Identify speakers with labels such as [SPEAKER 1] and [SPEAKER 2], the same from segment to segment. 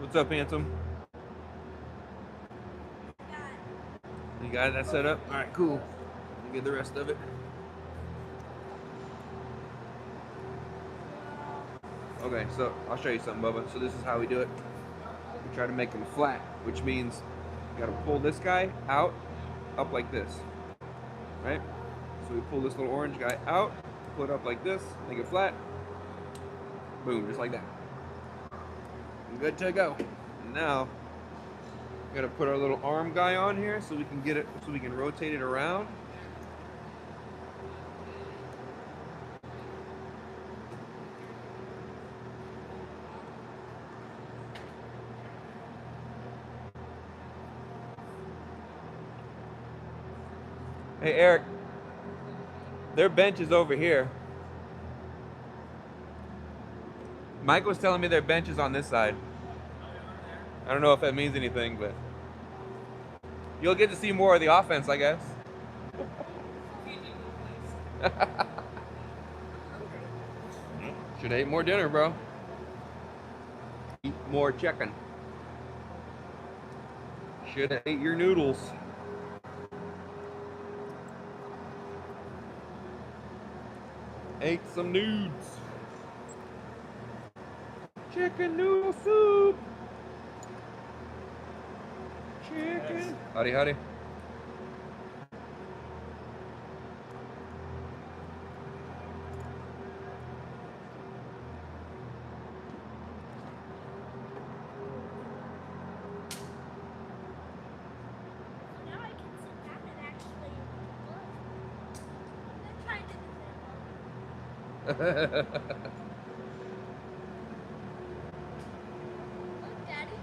[SPEAKER 1] What's up, handsome? You got that set up? All right, cool. Let me get the rest of it. Okay, so I'll show you something, Bubba. So this is how we do it. We try to make them flat, which means you gotta pull this guy out, up like this, right? So we pull this little orange guy out, pull it up like this, make it flat, boom, just like that. I'm good to go. And now, we gotta put our little arm guy on here so we can get it, so we can rotate it around. Hey, Eric, their bench is over here. Mike was telling me their bench is on this side. I don't know if that means anything, but you'll get to see more of the offense, I guess. Should have ate more dinner, bro. Eat more chicken. Should have ate your noodles. Ate some nudes. Chicken noodle soup. Chicken. Howdy, howdy.
[SPEAKER 2] Look, Daddy.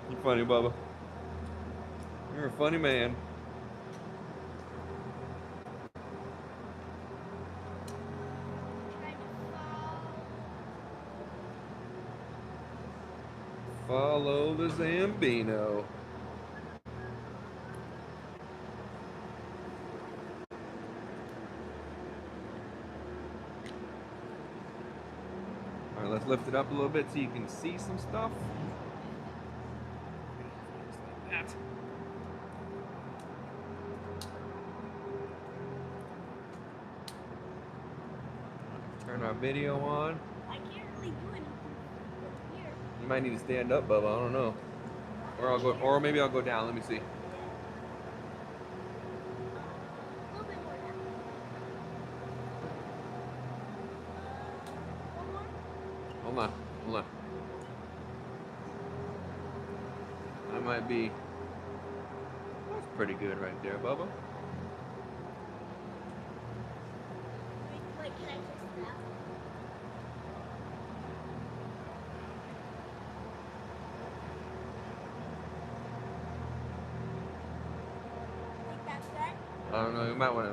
[SPEAKER 1] You're funny, Bubba. You're a funny man. Follow the Zambino. All right, let's lift it up a little bit so you can see some stuff. Like that. Turn our video on.
[SPEAKER 2] I can't really do anything here.
[SPEAKER 1] You might need to stand up, Bubba. I don't know. Or I'll go, or maybe I'll go down. Let me see.
[SPEAKER 2] A little bit more now. One more.
[SPEAKER 1] Hold on, hold on. I might be. That's pretty good right there, Bubba.
[SPEAKER 2] Wait, can I fix that? Think that's good?
[SPEAKER 1] I don't know. You might want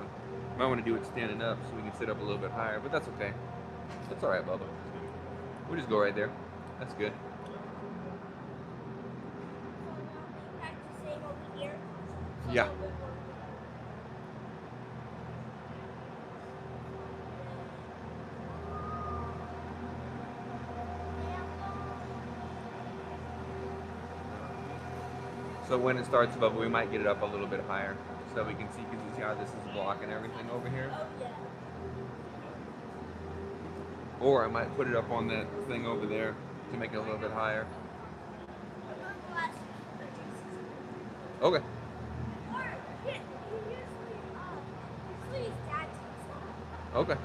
[SPEAKER 1] to do it standing up so we can sit up a little bit higher, but that's okay. That's all right, Bubba. We'll just go right there. That's good.
[SPEAKER 2] So now we practicing over here. So
[SPEAKER 1] Yeah.
[SPEAKER 2] a little bit more.
[SPEAKER 1] So when it starts, Bubba, we might get it up a little bit higher so we can see, because you see how this is blocking everything over here.
[SPEAKER 2] Oh yeah.
[SPEAKER 1] Or I might put it up on that thing over there to make it a little bit higher. Okay.
[SPEAKER 2] Or he usually his dad takes that.
[SPEAKER 1] Okay.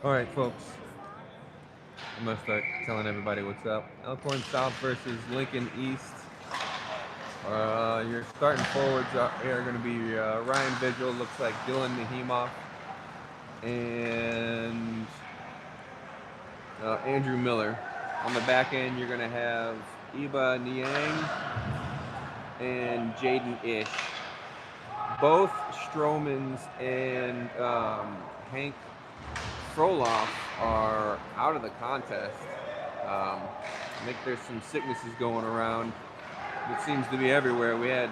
[SPEAKER 1] All right, folks. I'm gonna start telling everybody what's up. Elkhorn South versus Lincoln East. Your starting forwards are going to be Ryan Vigil, looks like Dylan Nahimov, and Andrew Miller. On the back end, you're going to have Iba Niang and Jaden Ish. Both Stromans and Hank Froloff are out of the contest. I think there's some sicknesses going around. It seems to be everywhere. We had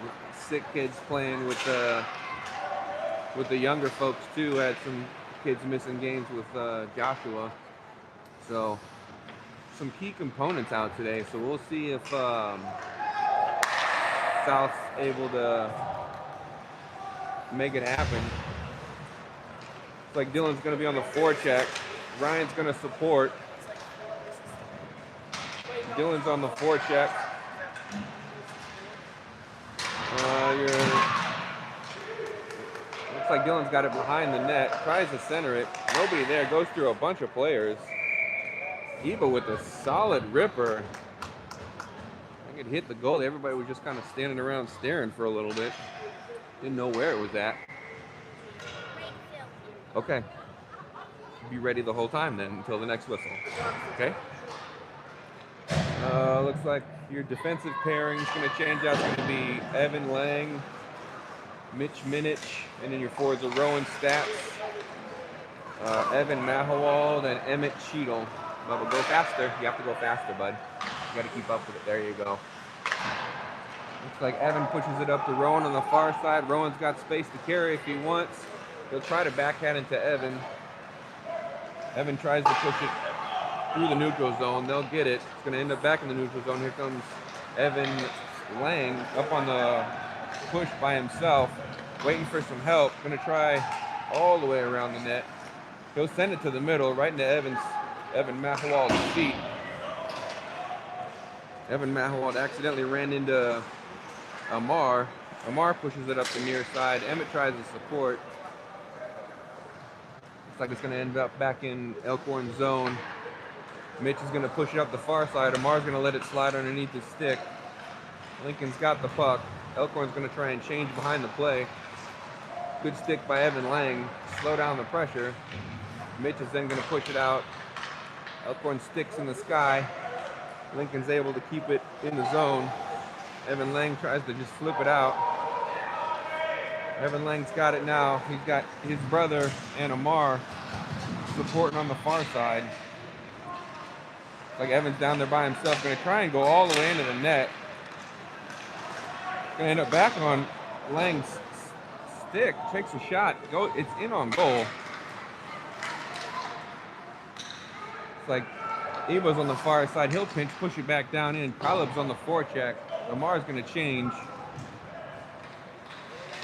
[SPEAKER 1] sick kids playing with the younger folks too. Had some kids missing games with Joshua. So some key components out today. So we'll see if South's able to make it happen. Looks like Dylan's going to be on the forecheck. Ryan's going to support. Dylan's on the forecheck. Looks like Dylan's got it behind the net. Tries to center it. Nobody there. Goes through a bunch of players. Eva with a solid ripper. I could hit the goal. Everybody was just kind of standing around staring for a little bit. Didn't know where it was at. Okay. Be ready the whole time then until the next whistle. Okay? Looks like your defensive pairing is going to change out. It's going to be Evan Lang, Mitch Minich, and then your forwards are Rowan Stats, Evan Mahawald, and Emmett Cheadle. Bubba, go faster. You have to go faster, bud. You got to keep up with it. There you go. Looks like Evan pushes it up to Rowan on the far side. Rowan's got space to carry if he wants. He'll try to backhand into Evan. Evan tries to push it through the neutral zone. They'll get it. It's going to end up back in the neutral zone. Here comes Evan Lang up on the push by himself, waiting for some help. Going to try all the way around the net. He'll send it to the middle, right into Evan Mahawald's feet. Evan Mahawald accidentally ran into Amar. Amar pushes it up the near side. Emmett tries to support. Looks like it's going to end up back in Elkhorn zone. Mitch is going to push it up the far side. Amar's going to let it slide underneath his stick. Lincoln's got the puck. Elkhorn's going to try and change behind the play. Good stick by Evan Lang. Slow down the pressure. Mitch is then going to push it out. Elkhorn sticks in the sky. Lincoln's able to keep it in the zone. Evan Lang tries to just flip it out. Evan Lang's got it now. He's got his brother and Amar supporting on the far side. Like Evan's down there by himself, going to try and go all the way into the net. Going to end up back on Lang's stick, takes a shot, it's in on goal. It's like Eva's on the far side, he'll pinch, push it back down in. Caleb's on the forecheck. Amar's going to change.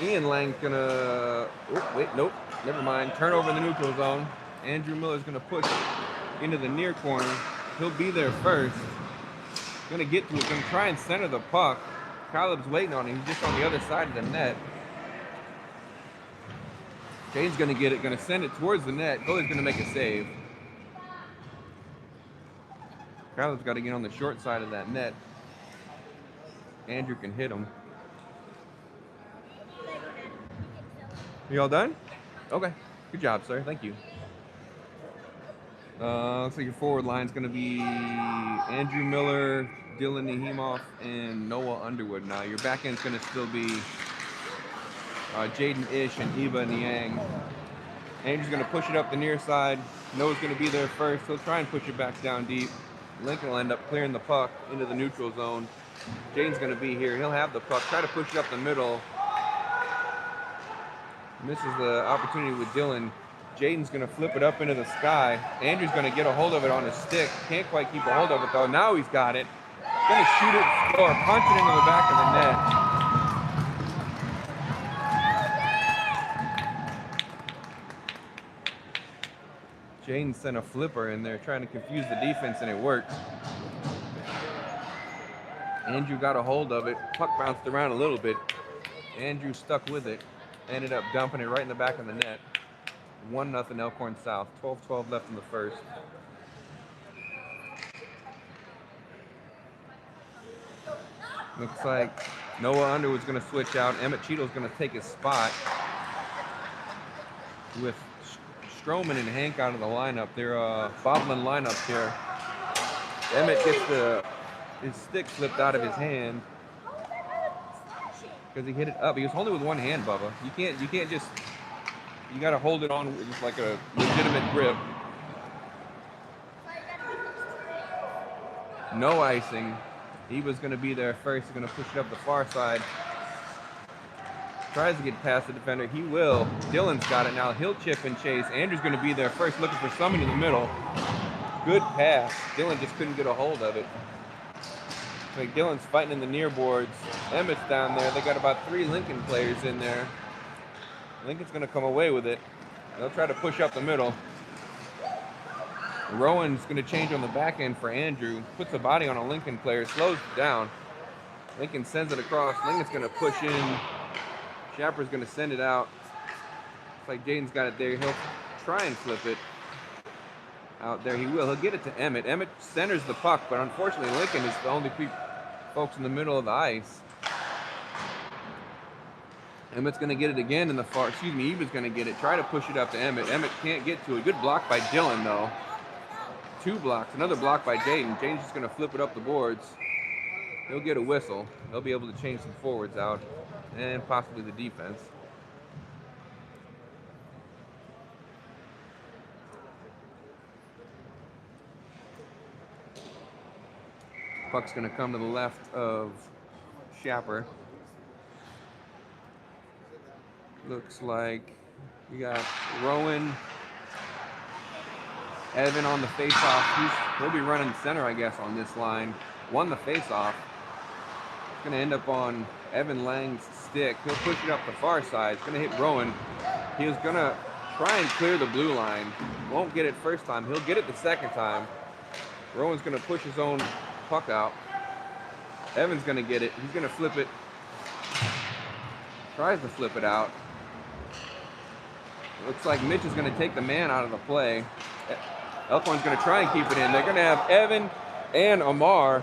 [SPEAKER 1] Ian Lang's going to, nope, never mind. Turn over in the neutral zone. Andrew Miller's going to push into the near corner. He'll be there first. Gonna get to it, gonna try and center the puck. Caleb's waiting on him, he's just on the other side of the net. Jade's gonna get it, gonna send it towards the net. Goalie's gonna make a save. Caleb's gotta get on the short side of that net. Andrew can hit him. You all done? Okay, good job, sir, thank you. Looks like your forward line is going to be Andrew Miller, Dylan Nahimov, and Noah Underwood. Now your back end is going to still be Jaden Ish and Iba Niang. Andrew's going to push it up the near side. Noah's going to be there first. He'll try and push it back down deep. Lincoln will end up clearing the puck into the neutral zone. Jaden's going to be here. He'll have the puck. Try to push it up the middle. Misses the opportunity with Dylan. Jaden's going to flip it up into the sky. Andrew's going to get a hold of it on his stick. Can't quite keep a hold of it, though. Now he's got it. Going to shoot it, score, punch it into the back of the net. Jaden sent a flipper in there, trying to confuse the defense, and it worked. Andrew got a hold of it. Puck bounced around a little bit. Andrew stuck with it. Ended up dumping it right in the back of the net. 1-0 Elkhorn South. 12-12 left in the first. Looks like Noah Underwood's going to switch out. Emmett Cheadle's going to take his spot with Stroman and Hank out of the lineup. They're bobbling lineups here. Emmett gets his stick slipped out of his hand because he hit it up. He was holding it with one hand, Bubba. You can't just, you got to hold it on just like a legitimate grip. No icing. He was going to be there first. He's going to push it up the far side. Tries to get past the defender. He will. Dylan's got it now. He'll chip and chase. Andrew's going to be there first, looking for someone in the middle. Good pass. Dylan just couldn't get a hold of it. Like Dylan's fighting in the near boards. Emmett's down there. They got about 3 Lincoln players in there. Lincoln's going to come away with it. They'll try to push up the middle. Rowan's going to change on the back end for Andrew. Puts a body on a Lincoln player. Slows it down. Lincoln sends it across. Lincoln's going to push in. Shapper's going to send it out. Looks like Jaden's got it there. He'll try and flip it out there. He will. He'll get it to Emmett. Emmett centers the puck, but unfortunately Lincoln is the only folks in the middle of the ice. Emmett's going to get it again in the far. Excuse me, Eva's going to get it. Try to push it up to Emmett. Emmett can't get to it. Good block by Dylan, though. 2 blocks. Another block by Jaden. Jaden's just going to flip it up the boards. He'll get a whistle. They'll be able to change some forwards out and possibly the defense. Puck's going to come to the left of Shapper. Looks like we got Rowan, Evan on the faceoff. He'll be running center, I guess, on this line. Won the faceoff. It's going to end up on Evan Lang's stick. He'll push it up the far side. It's going to hit Rowan. He was going to try and clear the blue line. Won't get it first time. He'll get it the second time. Rowan's going to push his own puck out. Evan's going to get it. He's going to flip it. Tries to flip it out. Looks like Mitch is going to take the man out of the play. Elkhorn's going to try and keep it in. They're going to have Evan and Amar.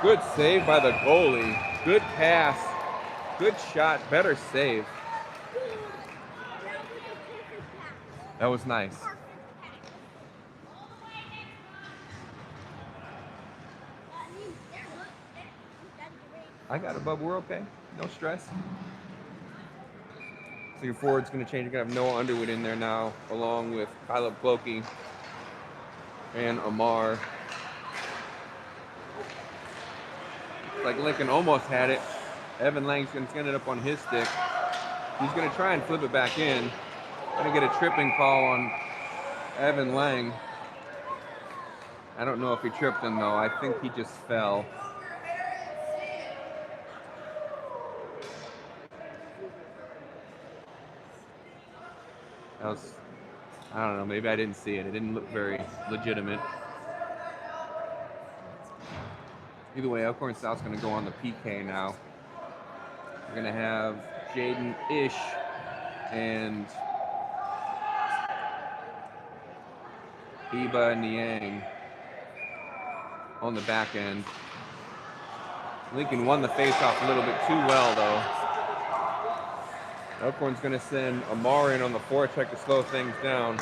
[SPEAKER 1] Good save by the goalie. Good pass. Good shot. Better save. That was nice. I got it, bub. We're okay. No stress. So your forward's going to change. You're going to have Noah Underwood in there now, along with Caleb Clokey and Amar. Like Lincoln almost had it. Evan Lang's going to send it up on his stick. He's going to try and flip it back in. Going to get a tripping call on Evan Lang. I don't know if he tripped him, though. I think he just fell. That was, I don't know, maybe I didn't see it. It didn't look very legitimate. Either way, Elkhorn South's going to go on the PK now. We're going to have Jaden Ish and Iba Niang on the back end. Lincoln won the faceoff a little bit too well, though. Elkhorn's going to send Amar in on the forecheck to slow things down.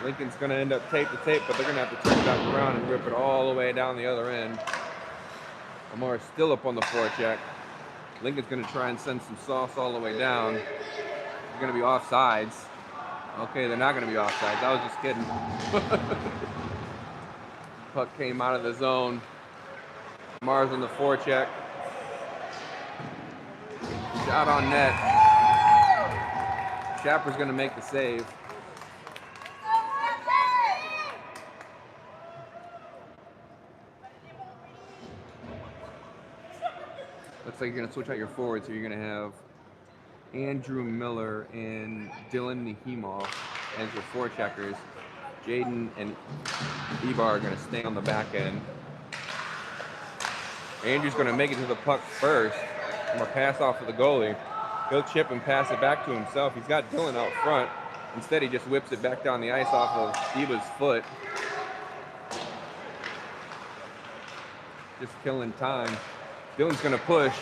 [SPEAKER 1] Lincoln's going to end up tape to tape, but they're going to have to turn it back around and rip it all the way down the other end. Amar's still up on the forecheck. Lincoln's going to try and send some sauce all the way down. They're going to be offsides. Okay, they're not going to be offsides. I was just kidding. Puck came out of the zone. Amar's on the forecheck. Shot on net. Shapper's going to make the save. Looks like you're going to switch out your forwards. So you're going to have Andrew Miller and Dylan Nahimov as your forecheckers. Jaden and Ibar are going to stay on the back end. Andrew's going to make it to the puck first. I'm going to pass off to the goalie. He'll chip and pass it back to himself. He's got Dylan out front. Instead, he just whips it back down the ice off of Eba's foot. Just killing time. Dylan's going to push.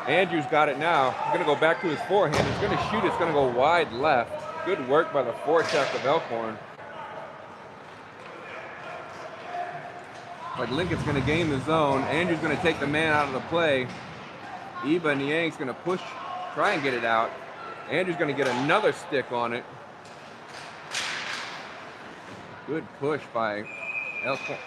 [SPEAKER 1] Andrew's got it now. He's going to go back to his forehand. He's going to shoot. It's going to go wide left. Good work by the forecheck of Elkhorn. But Lincoln's going to gain the zone. Andrew's going to take the man out of the play. Eba Niang's going to push, try and get it out. Andrew's going to get another stick on it. Good push by Elkhorn.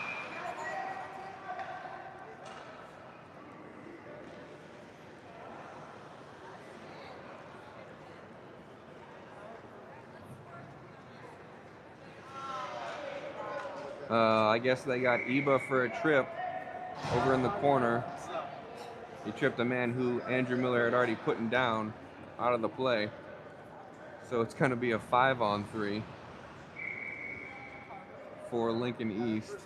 [SPEAKER 1] I guess they got Eba for a trip over in the corner. He tripped a man who Andrew Miller had already put him down out of the play. So it's going to be a 5-on-3 for Lincoln East.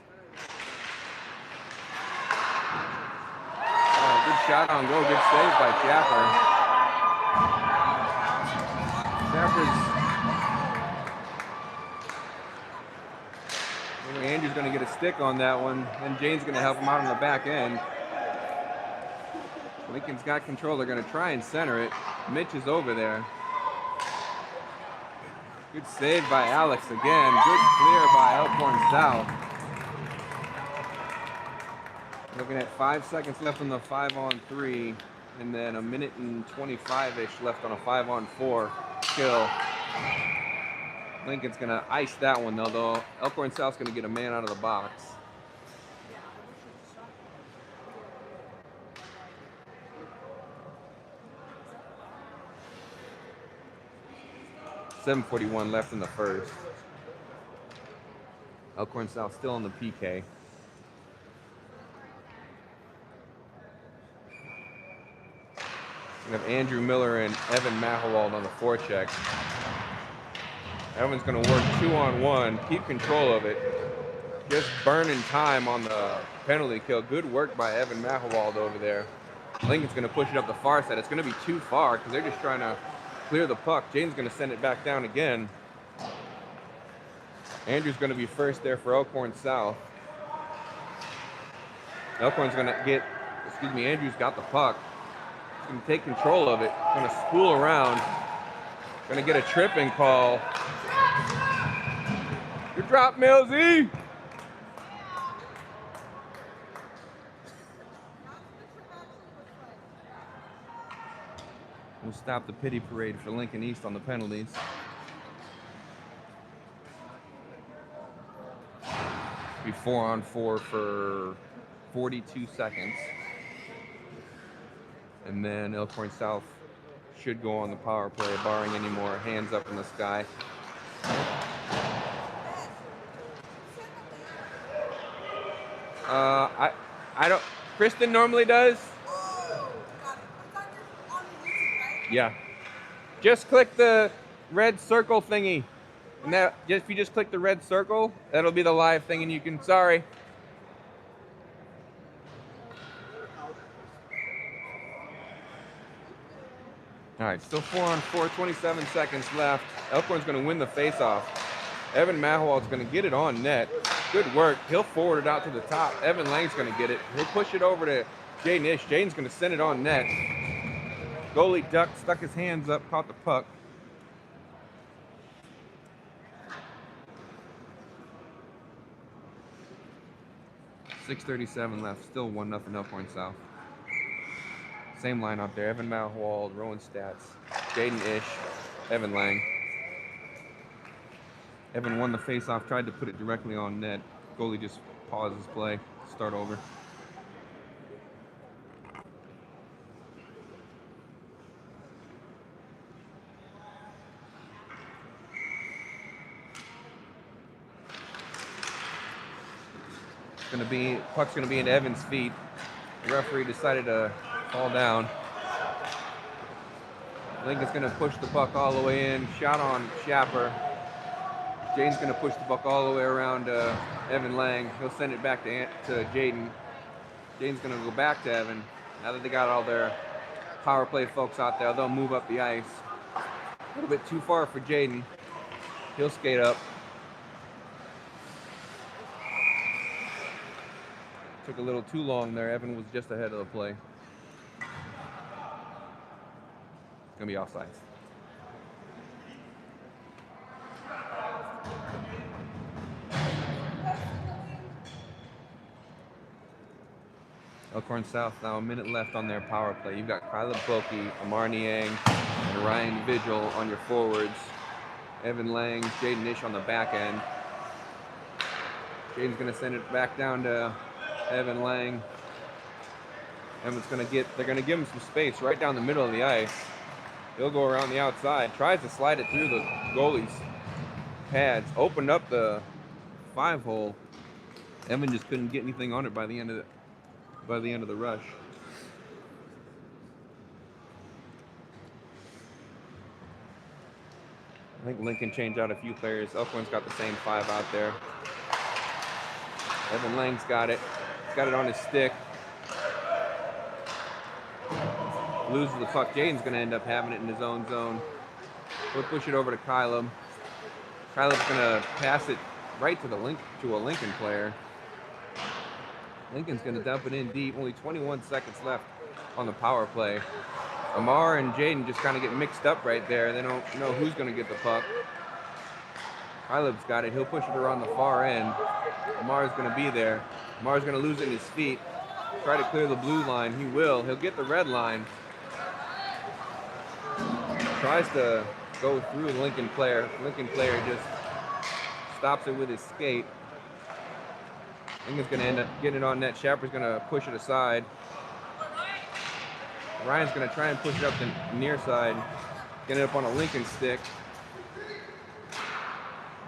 [SPEAKER 1] Good shot on goal. Good save by Chapper. Andrew's going to get a stick on that one, and Jane's going to help him out on the back end. Lincoln's got control. They're going to try and center it. Mitch is over there. Good save by Alex again. Good clear by Elkhorn South. Looking at 5 seconds left on the 5-on-3, and then a minute and 25-ish left on a 5-on-4 kill. Lincoln's going to ice that one, though. Elkhorn South's going to get a man out of the box. .741 left in the first. Elkhorn South still on the PK. We have Andrew Miller and Evan Mahowald on the forecheck. Evan's going to work 2-on-1, keep control of it. Just burning time on the penalty kill. Good work by Evan Mahowald over there. Lincoln's going to push it up the far side. It's going to be too far because they're just trying to clear the puck. Jane's going to send it back down again. Andrew's going to be first there for Elkhorn South. Elkhorn's going to get, Andrew's got the puck. He's going to take control of it. Going to spool around. Going to get a tripping call. Good drop, Millsy. We'll stop the pity parade for Lincoln East on the penalties. Be 4-on-4 for 42 seconds. And then Elkhorn South should go on the power play, barring any more hands up in the sky. I don't. Kristen normally does. Yeah. Just click the red circle thingy, and that if you just click the red circle, that'll be the live thing, and you can. Sorry. All right, still 4-on-4, 27 seconds left. Elkhorn's going to win the faceoff. Evan Mahowald's going to get it on net. Good work. He'll forward it out to the top. Evan Lang's going to get it. He'll push it over to Jaden Ish. Jaden's going to send it on net. Goalie ducked, stuck his hands up, caught the puck. .637 left. Still 1-0 Elkhorn South. Same lineup there. Evan Mahowald, Rowan Stats, Jaden Ish, Evan Lang. Evan won the faceoff, tried to put it directly on net. Goalie just paused his play, start over. Puck's gonna be in Evan's feet. The referee decided to fall down. Lincoln's gonna push the puck all the way in. Shot on Schapper. Jaden's gonna push the puck all the way around Evan Lang. He'll send it back to Jaden. Jaden's gonna go back to Evan. Now that they got all their power play folks out there, they'll move up the ice. A little bit too far for Jaden. He'll skate up. Took a little too long there. Evan was just ahead of the play. It's gonna be offsides. Elkhorn South now a minute left on their power play. You've got Kyla Boki, Amar Niang, and Ryan Vigil on your forwards. Evan Lang, Jaden Ish on the back end. Jaden's gonna send it back down to Evan Lang. Evan's they're gonna give him some space right down the middle of the ice. He'll go around the outside, tries to slide it through the goalie's pads, opened up the 5-hole. Evan just couldn't get anything on it by the end of the rush. I think Lincoln changed out a few players. Elkhorn's got the same 5 out there. Evan Lang's got it. He's got it on his stick. Loses the puck. Jaden's going to end up having it in his own zone. We'll push it over to Kyla. Kyla's going to pass it right to a Lincoln player. Lincoln's going to dump it in deep. Only 21 seconds left on the power play. Amar and Jaden just kind of get mixed up right there. They don't know who's going to get the puck. Kyla's got it. He'll push it around the far end. Amar's going to be there. Amar's going to lose it in his feet. Try to clear the blue line. He will. He'll get the red line. Tries to go through the Lincoln player. Lincoln player just stops it with his skate. Lincoln's going to end up getting it on net. Shapper's going to push it aside. Ryan's going to try and push it up the near side. Get it up on a Lincoln stick.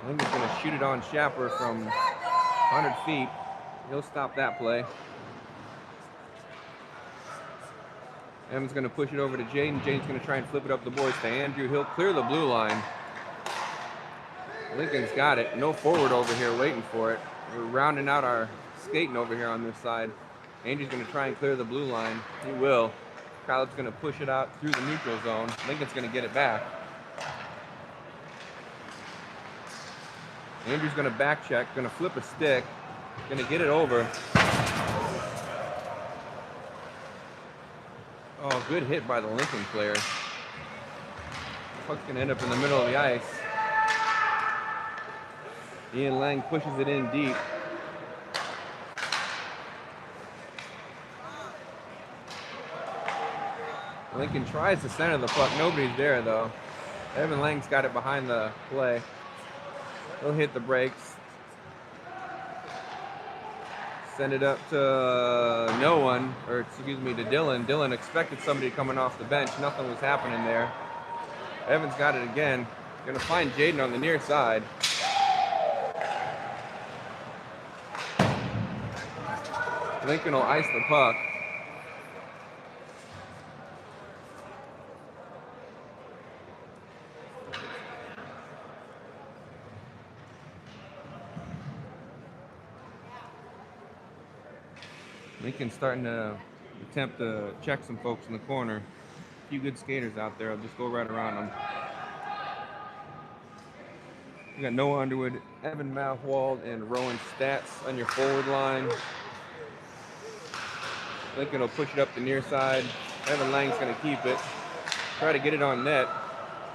[SPEAKER 1] Lincoln's going to shoot it on Shapper from 100 feet. He'll stop that play. Evan's going to push it over to Jaden. Jaden's going to try and flip it up the boards to Andrew. He'll clear the blue line. Lincoln's got it. No forward over here waiting for it. We're rounding out our skating over here on this side. Andrew's going to try and clear the blue line. He will. Kyle's going to push it out through the neutral zone. Lincoln's going to get it back. Andrew's going to back check, going to flip a stick, going to get it over. Oh, good hit by the Lincoln player. Puck's going to end up in the middle of the ice. Ian Lang pushes it in deep. Lincoln tries to center the puck. Nobody's there, though. Evan Lang's got it behind the play. He'll hit the brakes. Send it up to no one, or excuse me, to Dylan. Dylan expected somebody coming off the bench. Nothing was happening there. Evan's got it again. Gonna find Jaden on the near side. Lincoln will ice the puck. Lincoln's starting to attempt to check some folks in the corner. A few good skaters out there. I'll just go right around them. You got Noah Underwood, Evan Mouthwald, and Rowan Stats on your forward line. Lincoln will push it up the near side. Evan Lang's going to keep it. Try to get it on net.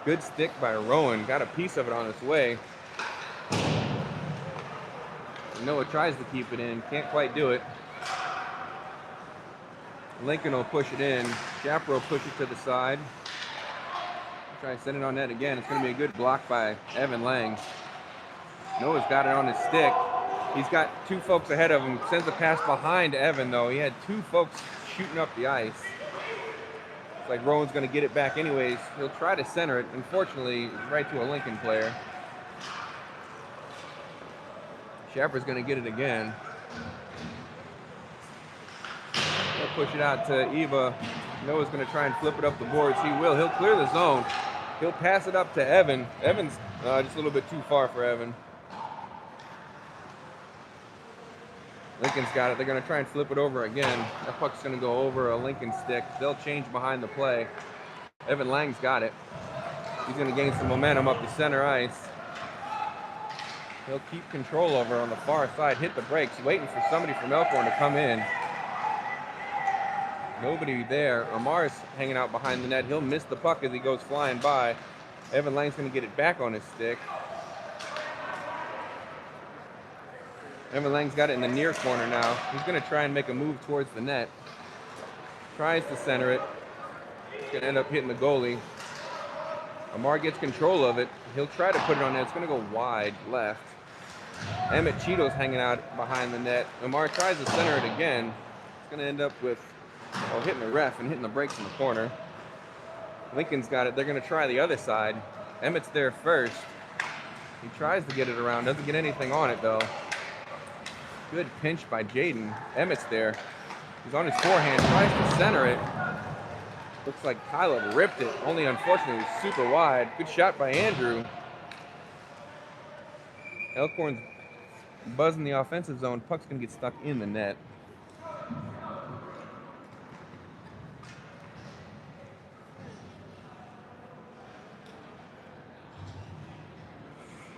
[SPEAKER 1] Good stick by Rowan. Got a piece of it on its way. Noah tries to keep it in. Can't quite do it. Lincoln will push it in. Shapper will push it to the side. Try and send it on net again. It's going to be a good block by Evan Lang. Noah's got it on his stick. He's got 2 folks ahead of him. Sends a pass behind Evan, though. He had 2 folks shooting up the ice. It's like Rowan's going to get it back anyways. He'll try to center it. Unfortunately, it's right to a Lincoln player. Shapper's going to get it again. He'll push it out to Eva. Noah's going to try and flip it up the boards. He will. He'll clear the zone. He'll pass it up to Evan. Evan's just a little bit too far for Evan. Lincoln's got it. They're going to try and flip it over again. That puck's going to go over a Lincoln stick. They'll change behind the play. Evan Lang's got it. He's going to gain some momentum up the center ice. He'll keep control over on the far side. Hit the brakes. Waiting for somebody from Elkhorn to come in. Nobody there. Amar's hanging out behind the net. He'll miss the puck as he goes flying by. Evan Lang's going to get it back on his stick. Evan Lang's got it in the near corner now. He's going to try and make a move towards the net. Tries to center it. He's going to end up hitting the goalie. Amar gets control of it. He'll try to put it on net. It's going to go wide left. Emmett Cheeto's hanging out behind the net. Amar tries to center it again. It's going to end up with hitting the ref and hitting the brakes in the corner. Lincoln's got it. They're going to try the other side. Emmett's there first. He tries to get it around. Doesn't get anything on it, though. Good pinch by Jaden. Emmett's there. He's on his forehand. Tries to center it. Looks like Kyla ripped it. Only, unfortunately, it was super wide. Good shot by Andrew. Elkhorn's buzzing the offensive zone. Puck's going to get stuck in the net.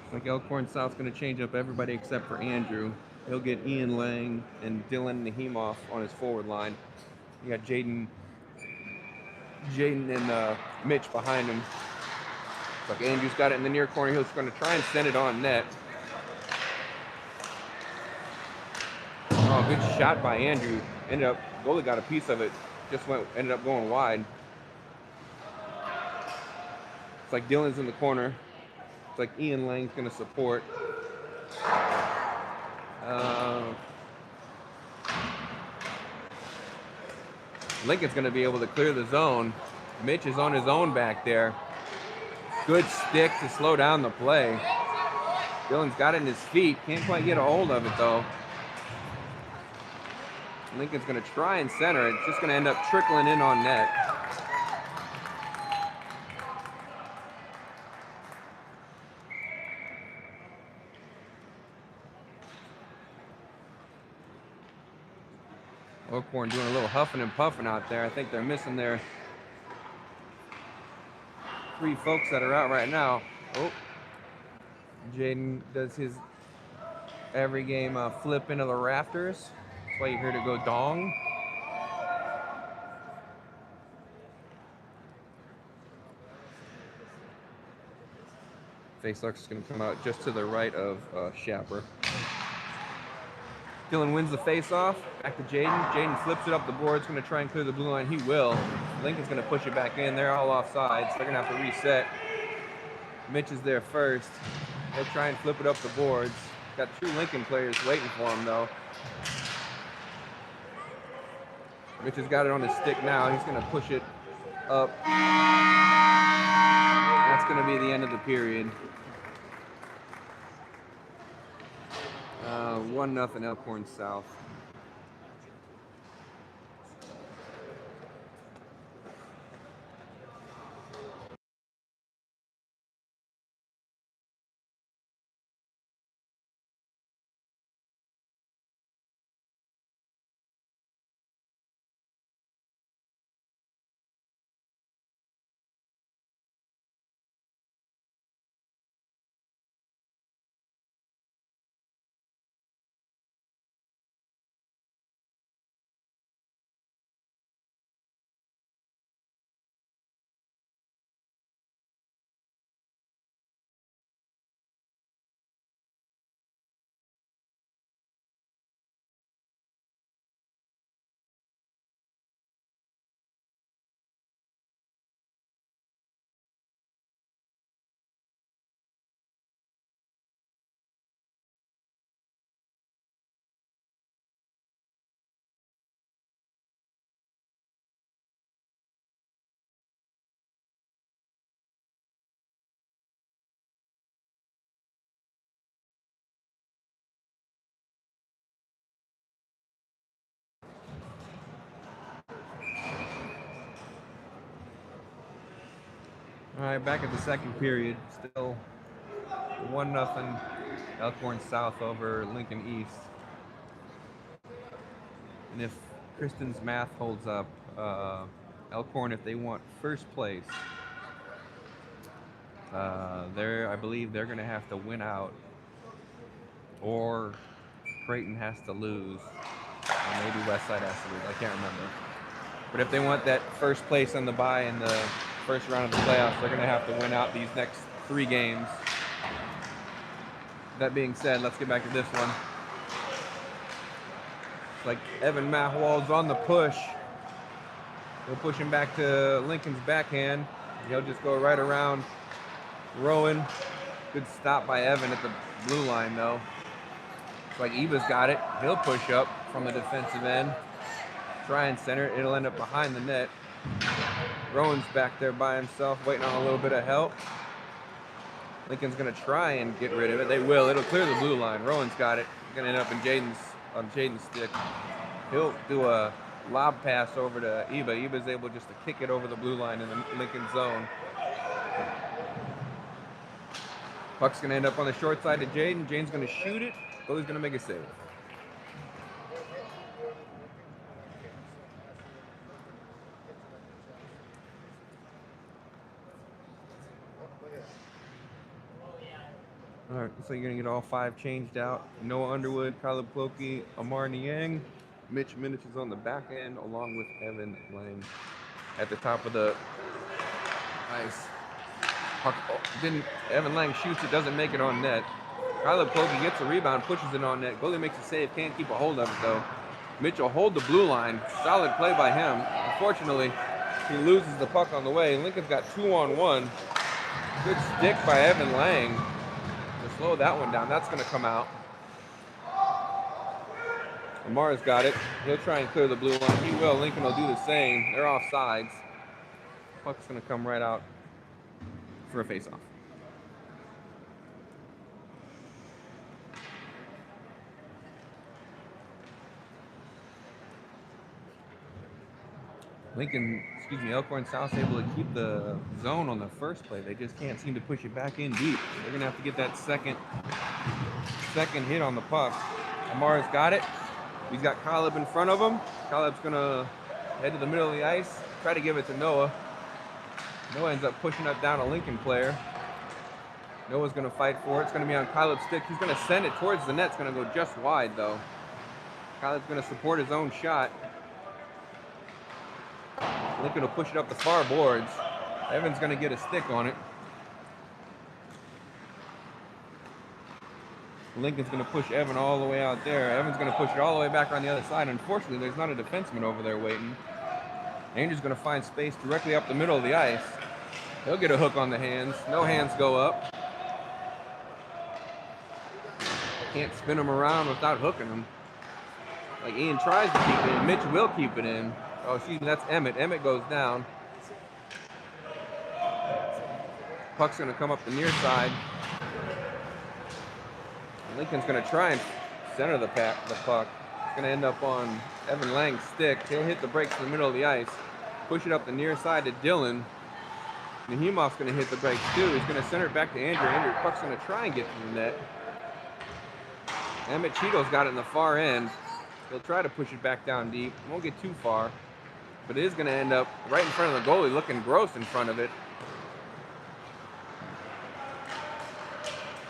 [SPEAKER 1] Looks like Elkhorn South's going to change up everybody except for Andrew. He'll get Ian Lang and Dylan Nahimoff on his forward line. You got Jaden and Mitch behind him. Looks like Andrew's got it in the near corner. He's going to try and send it on net. Oh, good shot by Andrew. Goalie got a piece of it. Ended up going wide. It's like Dylan's in the corner. It's like Ian Lang's going to support. Lincoln's going to be able to clear the zone. Mitch is on his own back there. Good stick to slow down the play. Dylan's got it in his feet. Can't quite get a hold of it, though. Lincoln's going to try and center it. It's just going to end up trickling in on net. Elkhorn doing a little huffing and puffing out there. I think they're missing their 3 folks that are out right now. Oh, Jaden does his every game flip into the rafters. That's why you heard it go dong. Faceluck's is going to come out just to the right of Shapper. Dylan wins the face-off. Back to Jaden. Jaden flips it up the boards. Going to try and clear the blue line. He will. Lincoln's going to push it back in. They're all offsides. They're going to have to reset. Mitch is there first. He'll try and flip it up the boards. Got 2 Lincoln players waiting for him, though. Mitch has got it on his stick now. He's going to push it up. That's going to be the end of the period. 1-0 Elkhorn South. All right, back at the second period. Still 1-0 Elkhorn South over Lincoln East. And if Kristen's math holds up, Elkhorn, if they want first place, I believe they're going to have to win out, or Creighton has to lose, or maybe Westside has to lose. I can't remember. But if they want that first place on the bye in the first round of the playoffs, they're going to have to win out these next 3 games. That being said, let's get back to this one. It's like Evan Mahwald's on the push. He'll push him back to Lincoln's backhand. He'll just go right around Rowan. Good stop by Evan at the blue line, though. It's like Eva's got it. He'll push up from the defensive end. Try and center it. It'll end up behind the net. Rowan's back there by himself, waiting on a little bit of help. Lincoln's going to try and get rid of it. They will. It'll clear the blue line. Rowan's got it. It's going to end up in Jaden's stick. He'll do a lob pass over to Eva. Eva's able just to kick it over the blue line in the Lincoln zone. Puck's going to end up on the short side to Jaden. Jaden's going to shoot it. Goalie's going to make a save. All right, so you're going to get all 5 changed out. Noah Underwood, Caleb Clokey, Amar Niang. Mitch Minich is on the back end, along with Evan Lang at the top of the ice. Evan Lang shoots it, doesn't make it on net. Caleb Clokey gets a rebound, pushes it on net. Goalie makes a save, can't keep a hold of it though. Mitchell hold the blue line. Solid play by him. Unfortunately, he loses the puck on the way. Lincoln's got 2-on-1. Good stick by Evan Lang to slow that one down. That's going to come out. Amar's got it. He'll try and clear the blue line. He will. Lincoln will do the same. They're off sides. Puck's going to come right out for a face-off. Elkhorn South's able to keep the zone on the first play. They just can't seem to push it back in deep. They're going to have to get that second hit on the puck. Amar's got it. He's got Caleb in front of him. Caleb's going to head to the middle of the ice, try to give it to Noah. Noah ends up pushing it down a Lincoln player. Noah's going to fight for it. It's going to be on Caleb's stick. He's going to send it towards the net. It's going to go just wide, though. Caleb's going to support his own shot. Lincoln will push it up the far boards. Evan's going to get a stick on it. Lincoln's going to push Evan all the way out there. Evan's going to push it all the way back on the other side. Unfortunately, there's not a defenseman over there waiting. Andrew's going to find space directly up the middle of the ice. He'll get a hook on the hands. No hands go up. Can't spin him around without hooking him. Like Ian tries to keep it in. Mitch will keep it in. Oh, that's Emmett. Emmett goes down. Puck's going to come up the near side. Lincoln's going to try and center the puck. It's going to end up on Evan Lang's stick. He'll hit the brakes in the middle of the ice. Push it up the near side to Dylan. Nahimov's going to hit the brakes too. He's going to center it back to Andrew. Puck's going to try and get to the net. Emmett Cheeto's got it in the far end. He'll try to push it back down deep. Won't get too far. But it is going to end up right in front of the goalie, looking gross in front of it.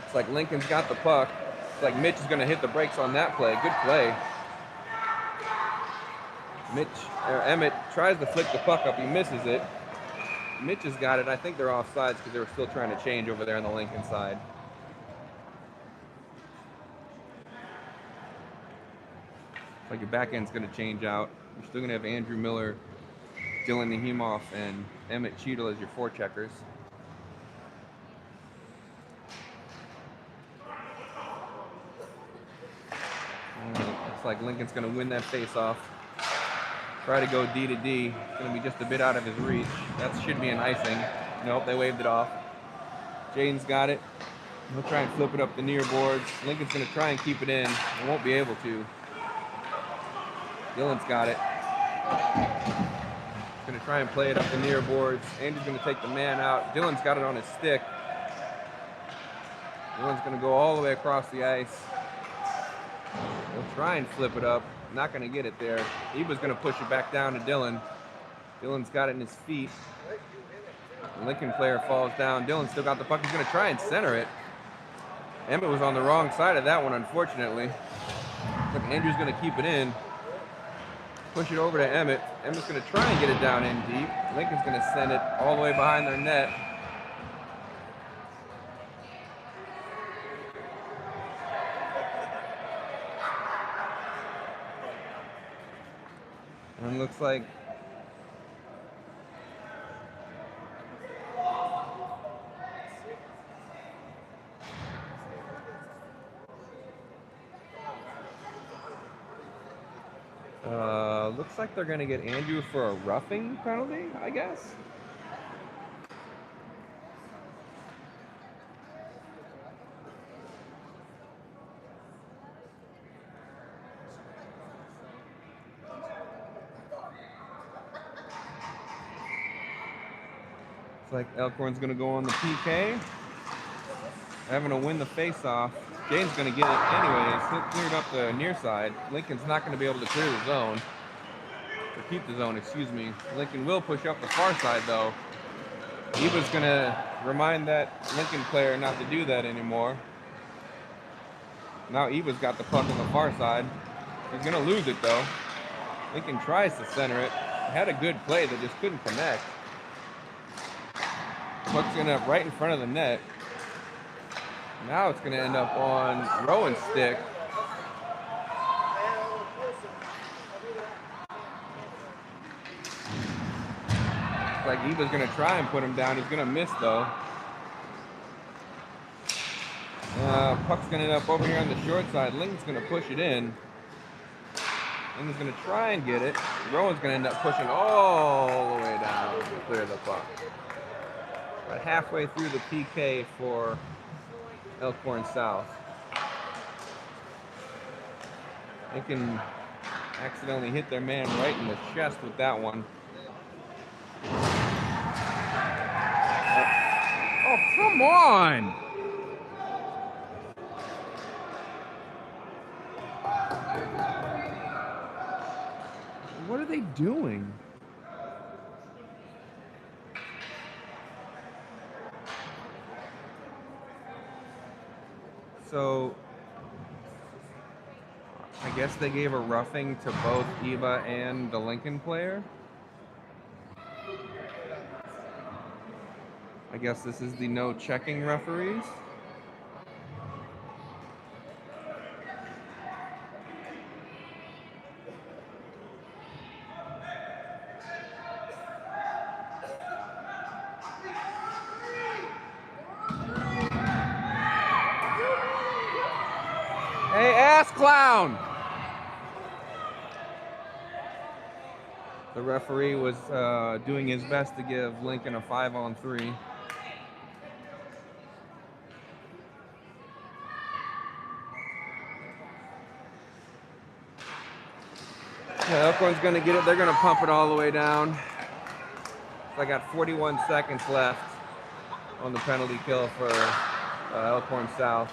[SPEAKER 1] It's like Lincoln's got the puck. It's like Mitch is going to hit the brakes on that play. Good play. Emmett tries to flick the puck up. He misses it. Mitch has got it. I think they're offsides because they were still trying to change over there on the Lincoln side. Like your back end's going to change out. You're still going to have Andrew Miller, Dylan Nahimov, and Emmett Cheadle as your forecheckers. Looks like Lincoln's going to win that face-off. Try to go D to D. It's going to be just a bit out of his reach. That should be an icing. Nope, they waved it off. Jaden's got it. He'll try and flip it up the near boards. Lincoln's going to try and keep it in. He won't be able to. Dylan's got it. He's going to try and play it up the near boards. Andrew's going to take the man out. Dylan's got it on his stick. Dylan's going to go all the way across the ice. He'll try and flip it up. Not going to get it there. Eva's going to push it back down to Dylan. Dylan's got it in his feet. The Lincoln player falls down. Dylan still got the puck. He's going to try and center it. Emmett was on the wrong side of that one, unfortunately. But Andrew's going to keep it in. Push it over to Emmett. Emmett's going to try and get it down in deep. Lincoln's going to send it all the way behind their net. And it looks like they're going to get Andrew for a roughing penalty, I guess. It's like Elkhorn's going to go on the PK. Having to win the face-off. Jane's going to get it anyways. He cleared up the near side. Lincoln's not going to be able to clear the zone. Or keep the zone, excuse me. Lincoln will push up the far side, though. Eva's going to remind that Lincoln player not to do that anymore. Now Eva's got the puck on the far side. He's going to lose it, though. Lincoln tries to center it. Had a good play that just couldn't connect. Puck's going to end up right in front of the net. Now it's going to end up on Rowan's stick. Looks like Eva's going to try and put him down. He's going to miss, though. Puck's going to end up over here on the short side. Lincoln's going to push it in. Lincoln's going to try and get it. Rowan's going to end up pushing all the way down to clear the puck. About halfway through the PK for Elkhorn South. Lincoln accidentally hit their man right in the chest with that one. Oh, come on! What are they doing? So, I guess they gave a roughing to both Eva and the Lincoln player. I guess this is the no checking referees. Hey, ass clown! The referee was doing his best to give Lincoln a 5-on-3. Yeah, Elkhorn's going to get it. They're going to pump it all the way down. So I got 41 seconds left on the penalty kill for Elkhorn South.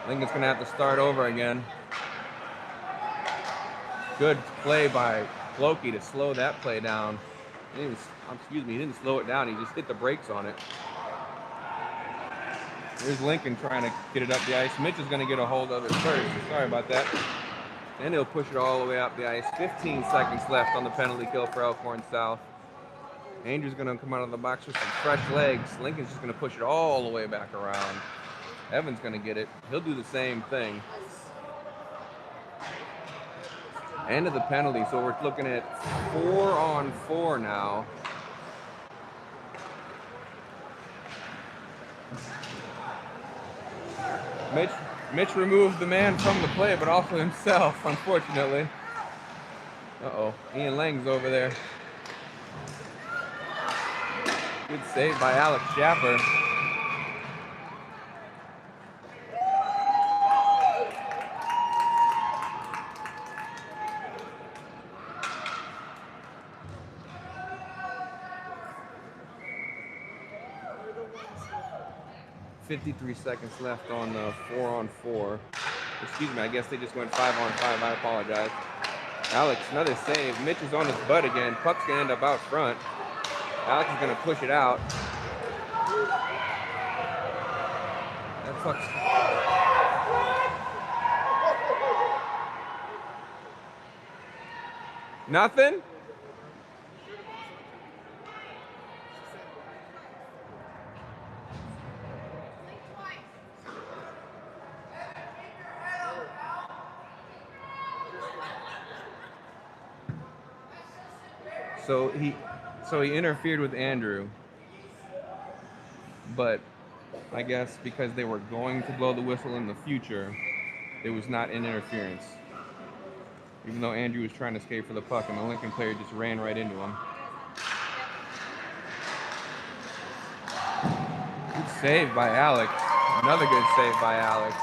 [SPEAKER 1] Lincoln's going to have to start over again. Good play by Floki to slow that play down. He didn't slow it down. He just hit the brakes on it. Here's Lincoln trying to get it up the ice. Mitch is going to get a hold of it first. Sorry about that. And he'll push it all the way up the ice. 15 seconds left on the penalty kill for Elkhorn South. Andrew's going to come out of the box with some fresh legs. Lincoln's just going to push it all the way back around. Evan's going to get it. He'll do the same thing. End of the penalty, so we're looking at 4-on-4 now. Mitch removed the man from the play, but also himself, unfortunately. Uh-oh, Ian Lang's over there. Good save by Alex Schaffer. .53 seconds left on the 4-on-4. Excuse me, I guess they just went 5-on-5. I apologize. Alex, another save. Mitch is on his butt again. Puck's gonna end up out front. Alex is gonna push it out. That puck's... Nothing? So he interfered with Andrew, but I guess because they were going to blow the whistle in the future, it was not an interference. Even though Andrew was trying to skate for the puck and the Lincoln player just ran right into him. Good save by Alex. Another good save by Alex.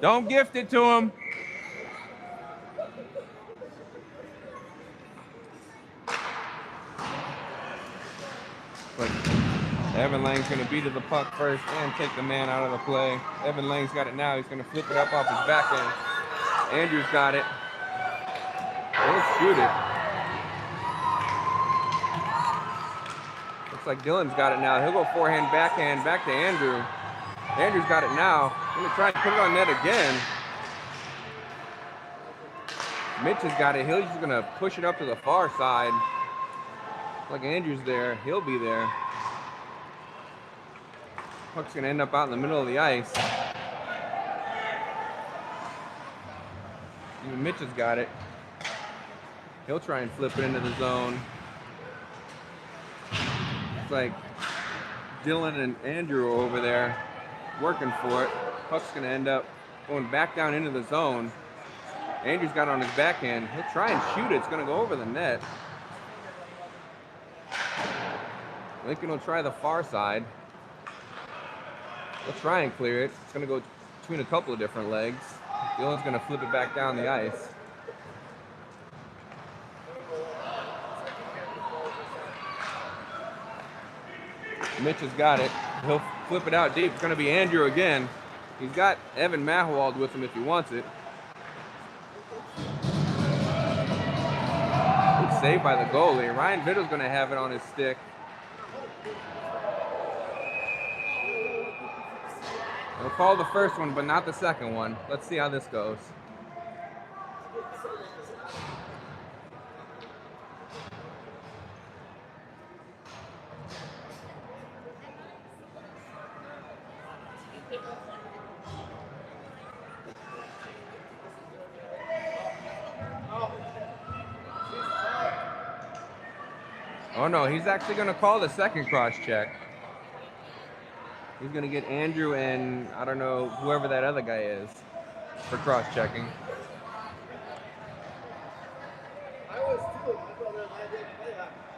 [SPEAKER 1] Don't gift it to him. But Evan Lang's going to beat to the puck first and take the man out of the play. Evan Lang's got it now. He's going to flip it up off his back end. Andrew's got it. He'll shoot it. Looks like Dylan's got it now. He'll go forehand, backhand, back to Andrew. Andrew's got it now. Going to try and put it on net again. Mitch has got it. He's just going to push it up to the far side. Like Andrew's there. He'll be there. Puck's going to end up out in the middle of the ice. Even Mitch has got it. He'll try and flip it into the zone. It's like Dylan and Andrew are over there working for it. Puck's going to end up going back down into the zone. Andrew's got it on his backhand. He'll try and shoot it. It's going to go over the net. Lincoln will try the far side. He'll try and clear it. It's going to go between a couple of different legs. Dylan's going to flip it back down the ice. Mitch has got it. He'll flip it out deep. It's going to be Andrew again. He's got Evan Mahowald with him if he wants it. Good save by the goalie. Ryan Vittle's going to have it on his stick. He'll call the first one, but not the second one. Let's see how this goes. Oh no, he's actually going to call the second cross check. He's going to get Andrew and, I don't know, whoever that other guy is for cross checking.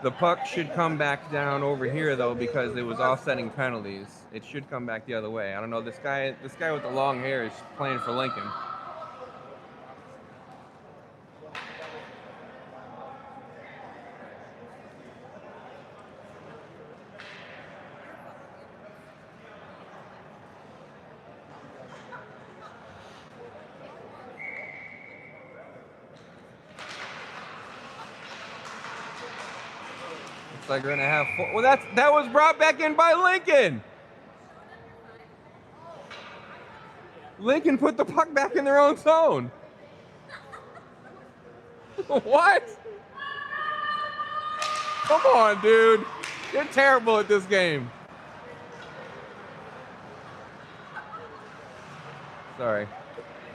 [SPEAKER 1] The puck should come back down over here though because it was offsetting penalties. It should come back the other way. I don't know, this guy with the long hair is playing for Lincoln. Like we're gonna have four. Well, that was brought back in by Lincoln. Lincoln put the puck back in their own zone. What? Come on, dude. You're terrible at this game. Sorry.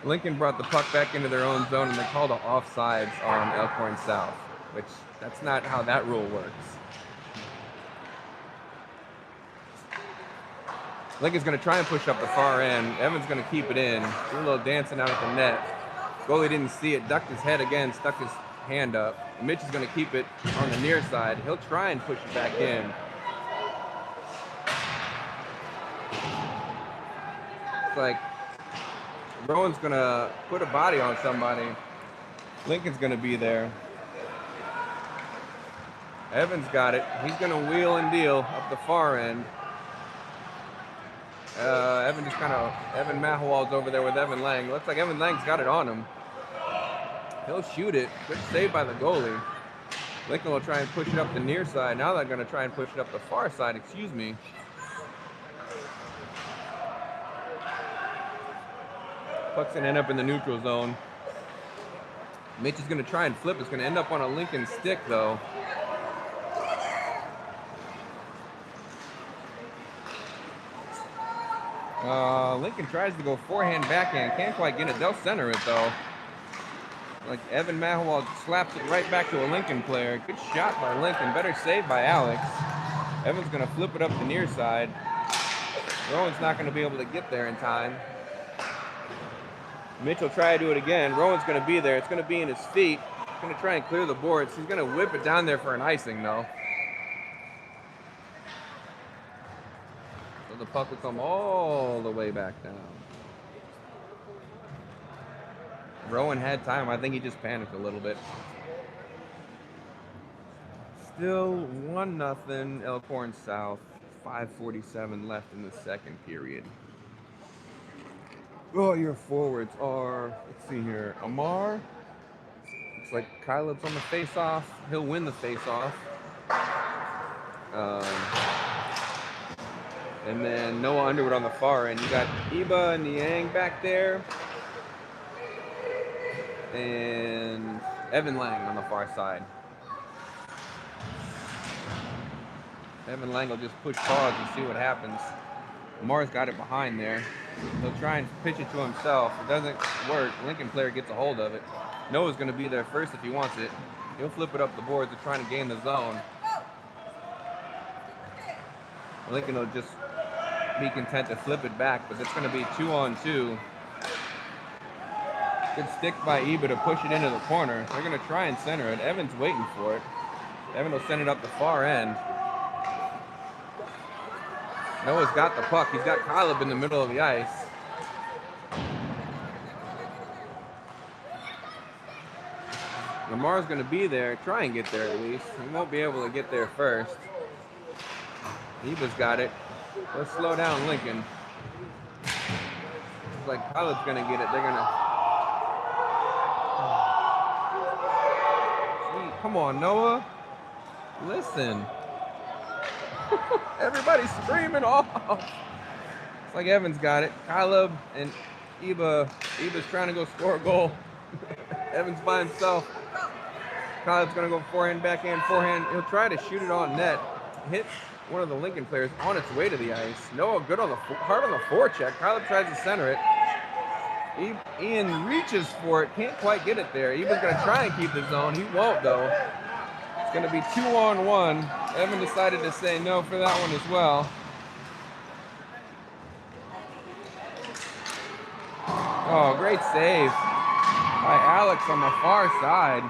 [SPEAKER 1] Lincoln brought the puck back into their own zone and they called offsides on Elkhorn South, which that's not how that rule works. Lincoln's going to try and push up the far end. Evan's going to keep it in. Do a little dancing out at the net. Goalie didn't see it. Ducked his head again. Stuck his hand up. Mitch is going to keep it on the near side. He'll try and push it back in. It's like Rowan's going to put a body on somebody. Lincoln's going to be there. Evans got it. He's going to wheel and deal up the far end. Evan Mahowald's over there with Evan Lang. Looks like Evan Lang's got it on him. He'll shoot it. Good save by the goalie. Lincoln will try and push it up the near side. Now they're going to try and push it up the far side, excuse me. Puck's going to end up in the neutral zone. Mitch is going to try and flip. It's going to end up on a Lincoln stick, though. Lincoln tries to go forehand, backhand. Can't quite get it. They'll center it, though. Like Evan Mahowald slaps it right back to a Lincoln player. Good shot by Lincoln. Better save by Alex. Evan's going to flip it up the near side. Rowan's not going to be able to get there in time. Mitch will try to do it again. Rowan's going to be there. It's going to be in his feet. He's going to try and clear the boards. He's going to whip it down there for an icing, though. So the puck will come all the way back down. Rowan had time. I think he just panicked a little bit. Still 1-0 Elkhorn South. 5:47 left in the second period. Oh, your forwards are, let's see here, Amar. Looks like Kyleb's on the face-off. He'll win the face-off. And then Noah Underwood on the far end. You got Iba and Niang back there. And Evan Lang on the far side. Evan Lang will just push pause and see what happens. Lamar's got it behind there. He'll try and pitch it to himself. It doesn't work. Lincoln player gets a hold of it. Noah's going to be there first if he wants it. He'll flip it up the boards. They're trying to gain the zone. Lincoln will just be content to flip it back, but it's going to be 2-on-2. Good stick by Iba to push it into the corner. They're going to try and center it. Evan's waiting for it. Evan will send it up the far end. Noah's got the puck. He's got Kyleb in the middle of the ice. Lamar's going to be there. Try and get there at least. He won't be able to get there first. Iba's got it. Let's slow down Lincoln. Looks like Kyleb's going to get it. They're going to... Come on, Noah. Listen. Everybody's screaming off. It's like Evans got it. Kyleb and Iba's trying to go score a goal. Evans by himself. Kyleb's going to go forehand, backhand, forehand. He'll try to shoot it on net. Hit one of the Lincoln players on its way to the ice. Noah good on the hard on the forecheck. Kyleb tries to center it. Ian reaches for it, can't quite get it there. Iba's going to try and keep the zone. He won't, though. It's going to be 2-on-1. Evan decided to say no for that one as well. Oh, great save by Alex on the far side.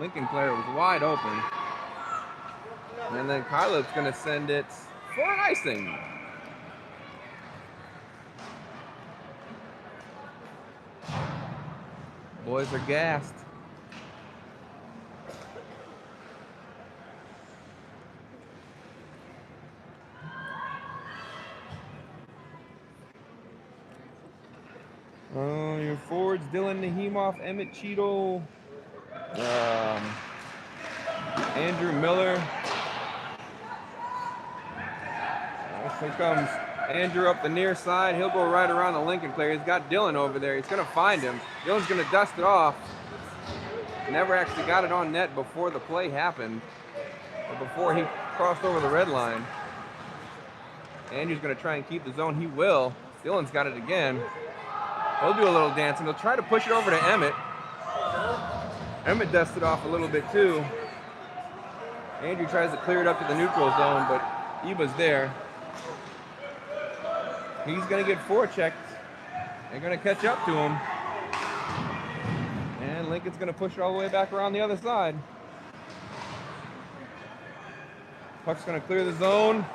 [SPEAKER 1] Lincoln player was wide open. And then Kyleb's going to send it for an icing. Boys are gassed. Your forwards, Dylan Nahimov, Emmett Cheadle, Andrew Miller. Here comes Andrew up the near side. He'll go right around the Lincoln player. He's got Dylan over there. He's going to find him. Dylan's going to dust it off. Never actually got it on net before the play happened, or before he crossed over the red line. Andrew's going to try and keep the zone. He will. Dylan's got it again. He'll do a little dancing. He'll try to push it over to Emmett. Emmett dusted off a little bit too. Andrew tries to clear it up to the neutral zone, but Iba's there. He's going to get forechecked. They're going to catch up to him. And Lincoln's going to push it all the way back around the other side. Puck's going to clear the zone.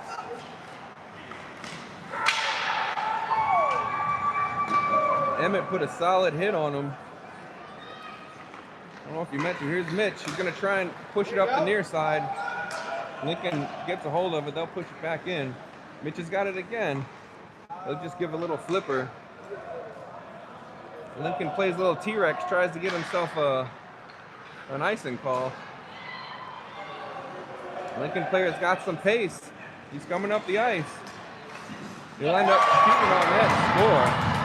[SPEAKER 1] Emmett put a solid hit on him. don't know if you meant to. Here's Mitch. He's going to try and push it up the near side. Lincoln gets a hold of it. They'll push it back in. Mitch has got it again. They'll just give a little flipper. Lincoln plays a little T-Rex, tries to get himself an icing call. Lincoln player's got some pace. He's coming up the ice. He'll end up shooting on that score.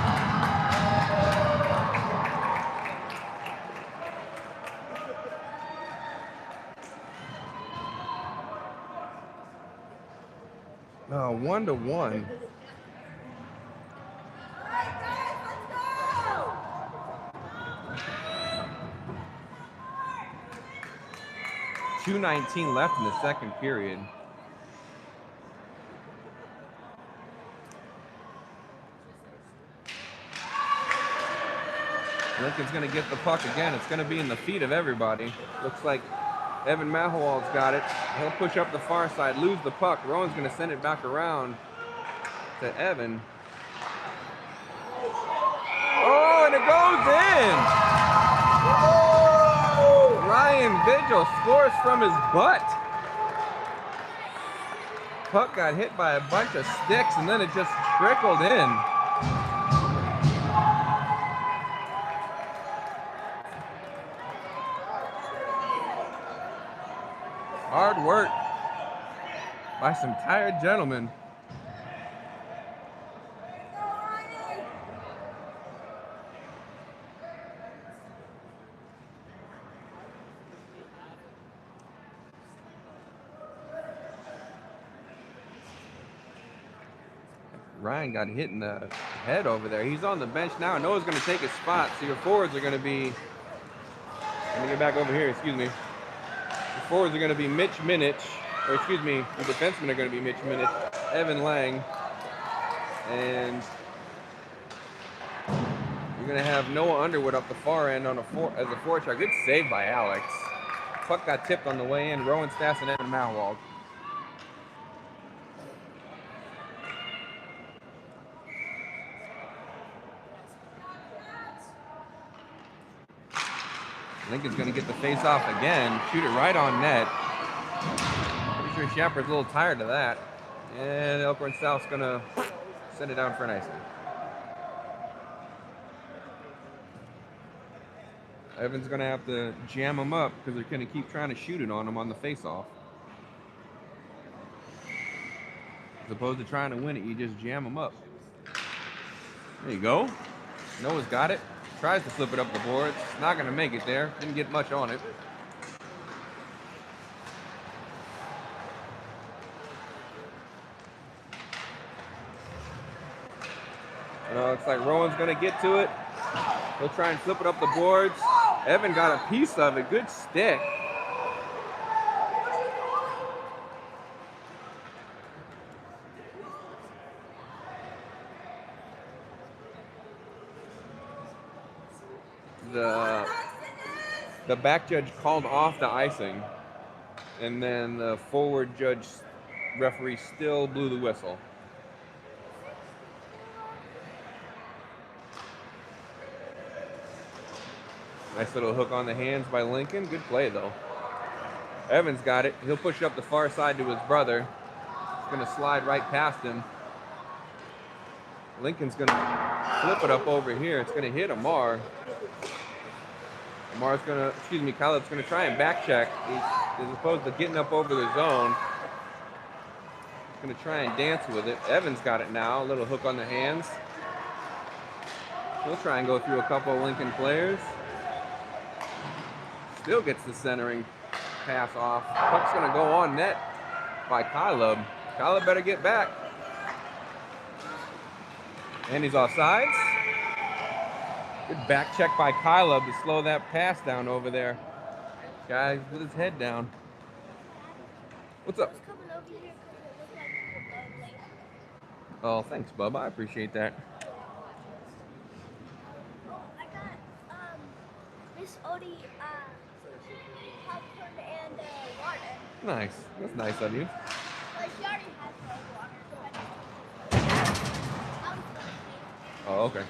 [SPEAKER 1] Oh, 1-1. .219 left in the second period. Lincoln's going to get the puck again. It's going to be in the feet of everybody. Looks like Evan Mahowald's got it. He'll push up the far side, lose the puck. Rowan's going to send it back around to Evan. Oh, and it goes in! Ryan Vigil scores from his butt. Puck got hit by a bunch of sticks and then it just trickled in. Hard work by some tired gentlemen. Ryan got hit in the head over there. He's on the bench now. Noah's going to take his spot. So your forwards are going to be, let me get back over here, excuse me. The forwards are going to be Mitch Minich, or excuse me, the defensemen are going to be Mitch Minich, Evan Lang, and you're going to have Noah Underwood up the far end on as a forecheck. Good save by Alex. Puck got tipped on the way in. Rowan Stass and Evan Mahowald. Lincoln's going to get the face off again, shoot it right on net. Pretty sure Shepard's a little tired of that. And Elkhorn South's going to send it down for an icing. Evan's going to have to jam him up because they're going to keep trying to shoot it on him on the face-off. As opposed to trying to win it, you just jam him up. There you go. Noah's got it. Tries to flip it up the boards. Not going to make it there. Didn't get much on it. Looks like Rowan's going to get to it. He'll try and flip it up the boards. Evan got a piece of it. Good stick. The back judge called off the icing, and then the forward judge referee still blew the whistle. Nice little hook on the hands by Lincoln. Good play, though. Evans got it. He'll push it up the far side to his brother. He's going to slide right past him. Lincoln's going to flip it up over here. It's going to hit Amar. Amar's going to, Caleb's going to try and back check. As opposed to getting up over the zone. He's going to try and dance with it. Evans got it now. A little hook on the hands. He'll try and go through a couple of Lincoln players. Still gets the centering pass off. Puck's going to go on net by Caleb. Caleb better get back. And he's offsides. Good back check by Caleb to slow that pass down over there. Guy with his head down. What's up? Oh, thanks, bub. I appreciate that.
[SPEAKER 2] I got Miss Odie popcorn and water.
[SPEAKER 1] Nice. That's nice of you.
[SPEAKER 2] Well, she already has the water, so I just...
[SPEAKER 1] Oh, okay.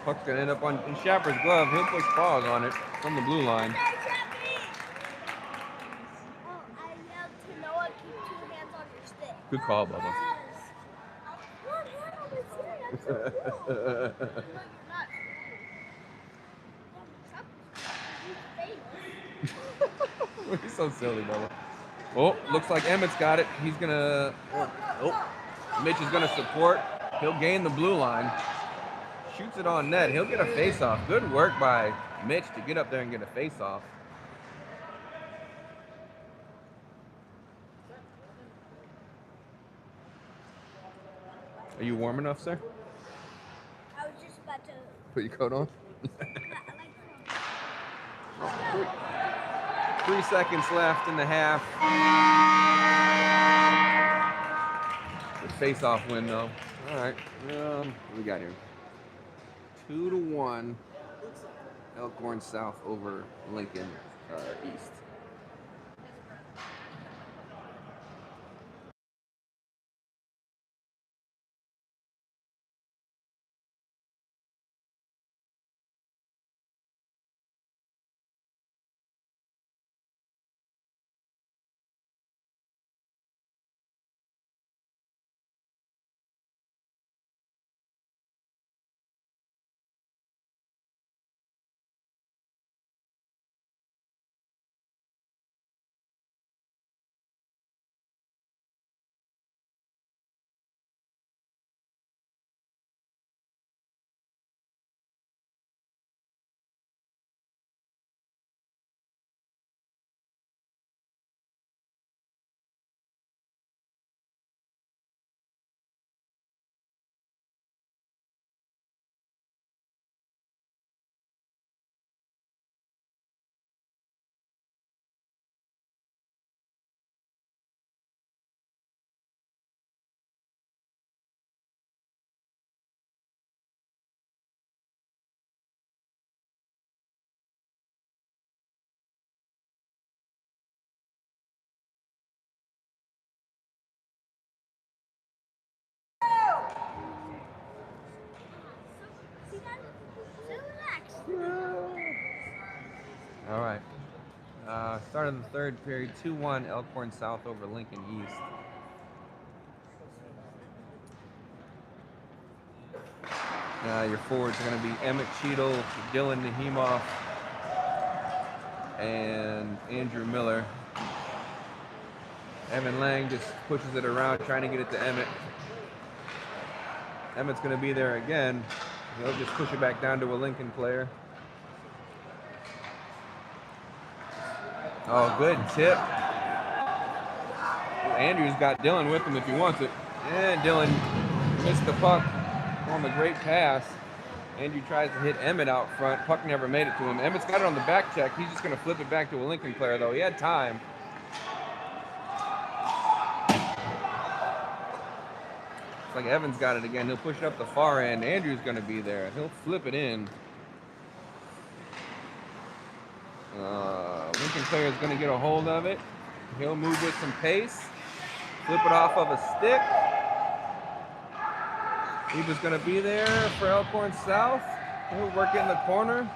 [SPEAKER 1] Puck's gonna end up on in Shapper's glove. He'll push pause on it from the blue line.
[SPEAKER 2] Oh, I yelled to Noah, keep 2 hands on your stick.
[SPEAKER 1] Good call, Bubba.
[SPEAKER 2] Yes. One hand on the stick. I'm so cool. No, you're not.
[SPEAKER 1] He's so silly, Bubba. Oh, looks like Emmett's got it. He's gonna. Oh, Mitch is gonna support. He'll gain the blue line. Shoots it on net. He'll get a face-off. Good work by Mitch to get up there and get a face-off. Are you warm enough, sir?
[SPEAKER 2] I was just about to.
[SPEAKER 1] Put your coat on.
[SPEAKER 2] I like
[SPEAKER 1] 3 seconds left in the half. Face-off win, though. All right. What do we got here? 2-1. Elkhorn South over Lincoln East.
[SPEAKER 2] See that? So relaxed.
[SPEAKER 1] All right. Start of the third period, 2-1 Elkhorn South over Lincoln East. Your forwards are going to be Emmett Cheadle, Dylan Nahimoff, and Andrew Miller. Evan Lang just pushes it around, trying to get it to Emmett. Emmett's going to be there again. He'll just push it back down to a Lincoln player. Oh, good tip. Andrew's got Dylan with him if he wants it. And Dylan missed the puck on the great pass. Andrew tries to hit Emmett out front. Puck never made it to him. Emmett's got it on the back check. He's just going to flip it back to a Lincoln player, though. He had time. It's like Evans got it again. He'll push it up the far end. Andrew's going to be there. He'll flip it in. Lincoln player is going to get a hold of it. He'll move with some pace. Flip it off of a stick. He was going to be there for Elkhorn South. He'll work in the corner.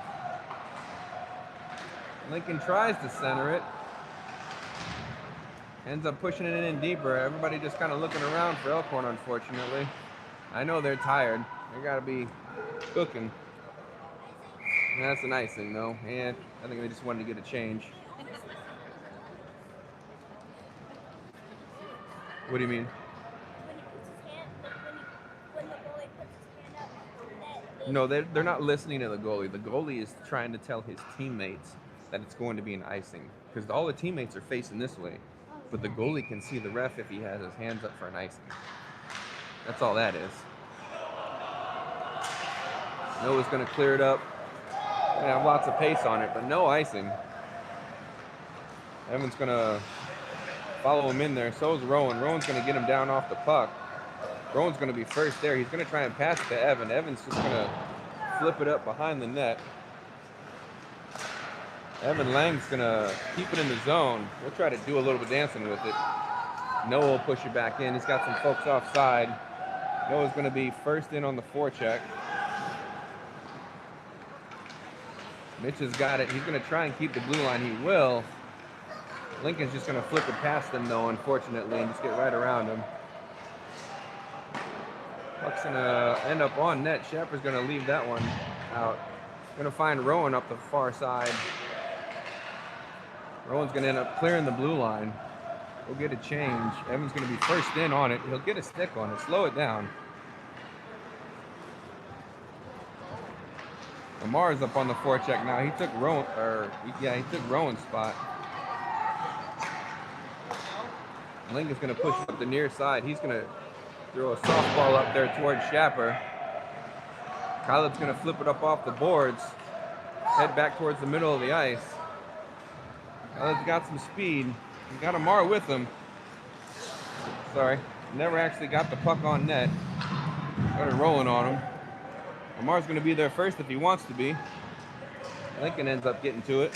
[SPEAKER 1] Lincoln tries to center it. Ends up pushing it in deeper. Everybody just kind of looking around for Elkhorn, unfortunately. I know they're tired. They got to be cooking. And that's an icing, though. And I think they just wanted to get a change. What do you mean?
[SPEAKER 2] When the goalie puts his hand up,
[SPEAKER 1] No, they're not listening to the goalie. The goalie is trying to tell his teammates that it's going to be an icing. Because all the teammates are facing this way. But the goalie can see the ref if he has his hands up for an icing. That's all that is. Noah's going to clear it up. Gonna have lots of pace on it, but no icing. Evan's going to follow him in there. So is Rowan. Rowan's going to get him down off the puck. Rowan's going to be first there. He's going to try and pass it to Evan. Evan's just going to flip it up behind the net. Evan Lang's going to keep it in the zone. He'll try to do a little bit of dancing with it. Noah will push it back in. He's got some folks offside. Noah's going to be first in on the forecheck. Mitch has got it. He's going to try and keep the blue line. He will. Lincoln's just going to flip it past him, though, unfortunately, and just get right around him. Puck's going to end up on net. Shepard's going to leave that one out. Going to find Rowan up the far side. Rowan's going to end up clearing the blue line. He'll get a change. Evan's going to be first in on it. He'll get a stick on it. Slow it down. Lamar's up on the forecheck now. He took Rowan, he took Rowan's spot. Lincoln's going to push up the near side. He's going to throw a softball up there towards Schapper. Caleb's going to flip it up off the boards. Head back towards the middle of the ice. Caleb's got some speed. He's got Amar with him. Sorry. Never actually got the puck on net. Started rolling on him. Amar's going to be there first if he wants to be. Lincoln ends up getting to it.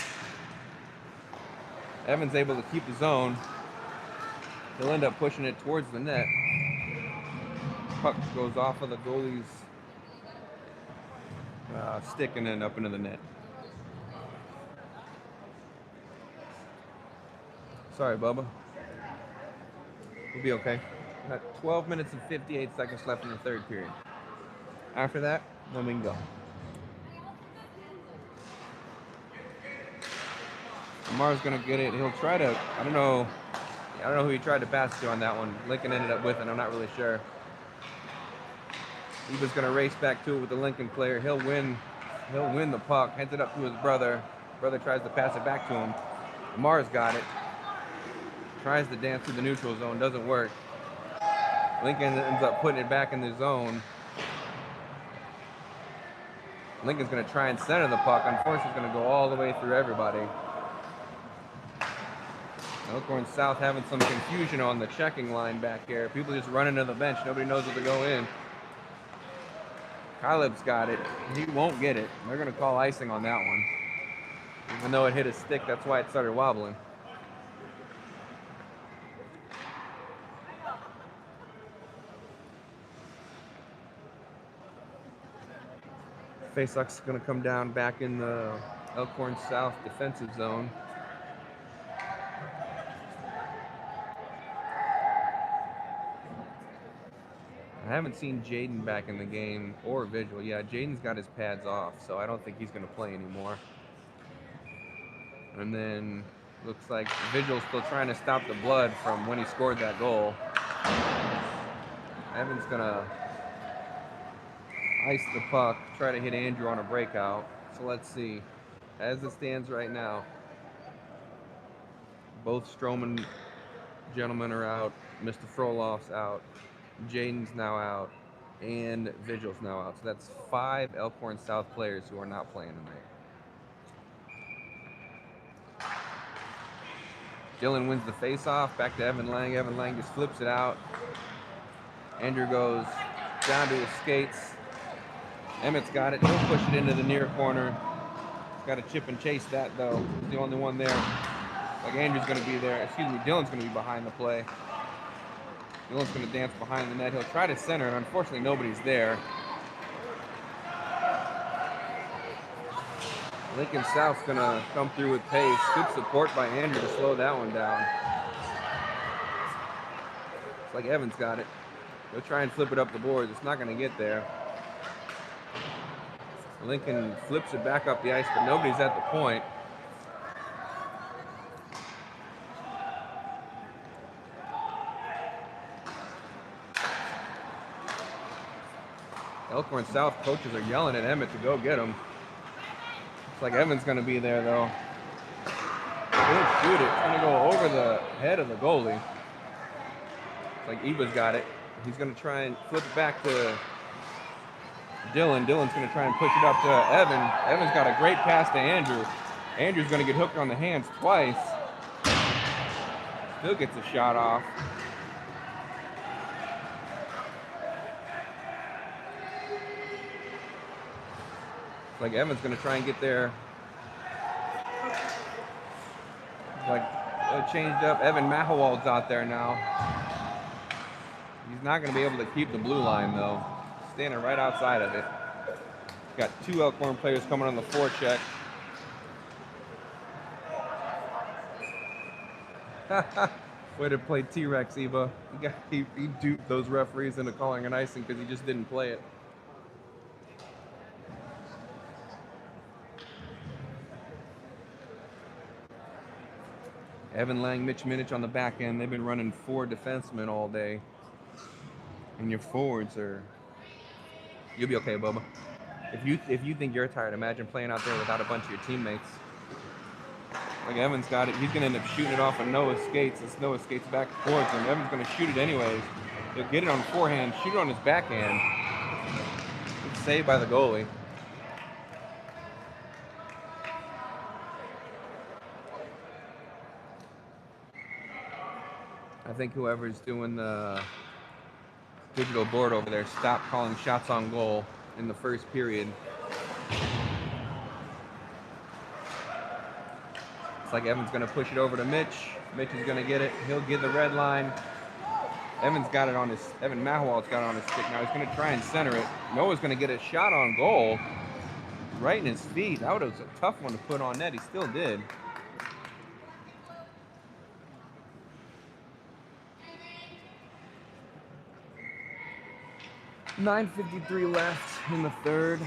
[SPEAKER 1] Evans able to keep the zone. He'll end up pushing it towards the net. Puck goes off of the goalie's stick and then up into the net. Sorry, Bubba. We'll be okay. Got 12 minutes and 58 seconds left in the third period. After that, then we can go. Amar's gonna get it. He'll try to. I don't know who he tried to pass to on that one. Lincoln ended up with it. I'm not really sure. He was gonna race back to it with the Lincoln player. He'll win the puck. Hands it up to his brother. Brother tries to pass it back to him. Amar's got it. Tries to dance through the neutral zone. Doesn't work. Lincoln ends up putting it back in the zone. Lincoln's going to try and center the puck. Unfortunately, it's going to go all the way through everybody. Elkhorn South having some confusion on the checking line back here. People just running to the bench. Nobody knows where to go in. Caleb's got it. He won't get it. They're going to call icing on that one. Even though it hit his stick, that's why it started wobbling. Faceoff's going to come down back in the Elkhorn South defensive zone. I haven't seen Jaden back in the game or Vigil. Yeah, Jaden's got his pads off, so I don't think he's going to play anymore. And then looks like Vigil's still trying to stop the blood from when he scored that goal. Evan's going to ice the puck, try to hit Andrew on a breakout. So let's see. As it stands right now, both Stroman gentlemen are out. Mr. Frolof's out. Jaden's now out. And Vigil's now out. So that's 5 Elkhorn South players who are not playing tonight. Dylan wins the face-off. Back to Evan Lang. Evan Lang just flips it out. Andrew goes down to his skates. Emmett's got it. He'll push it into the near corner. He's got to chip and chase that, though. He's the only one there. Like Andrew's going to be there. Excuse me, Dylan's going to be behind the play. Dylan's going to dance behind the net. He'll try to center, and unfortunately nobody's there. Lincoln South's going to come through with pace. Good support by Andrew to slow that one down. It's like Evans got it. He'll try and flip it up the boards. It's not going to get there. Lincoln flips it back up the ice, but nobody's at the point. Elkhorn South coaches are yelling at Emmett to go get him. Looks like Evan's going to be there, though. He'll shoot it. It's going to go over the head of the goalie. It's like Eva's got it. He's going to try and flip it back to Dylan. Dylan's going to try and push it up to Evan. Evan's got a great pass to Andrew. Andrew's going to get hooked on the hands twice. Still gets a shot off. It's like Evan's going to try and get there. Like changed up. Evan Mahawald's out there now. He's not going to be able to keep the blue line, though. Standing right outside of it. Got 2 Elkhorn players coming on the forecheck. Way to play T-Rex, Eva. He duped those referees into calling an icing because he just didn't play it. Evan Lang, Mitch Minich on the back end. They've been running 4 defensemen all day. And your forwards are... You'll be okay, Bubba. If you think you're tired, imagine playing out there without a bunch of your teammates. Like Evan's got it. He's going to end up shooting it off of Noah's skates as Noah skates back towards him. Evan's going to shoot it anyways. He'll get it on forehand, shoot it on his backhand. It's saved by the goalie. I think whoever's doing the digital board over there stopped calling shots on goal in the first period. It's like Evan's going to push it over to Mitch. Mitch is going to get it. He'll get the red line. Evan Mahowald's got it on his stick now. He's going to try and center it. Noah's going to get a shot on goal right in his feet. That was a tough one to put on net. He still did. .9:53 left in the third.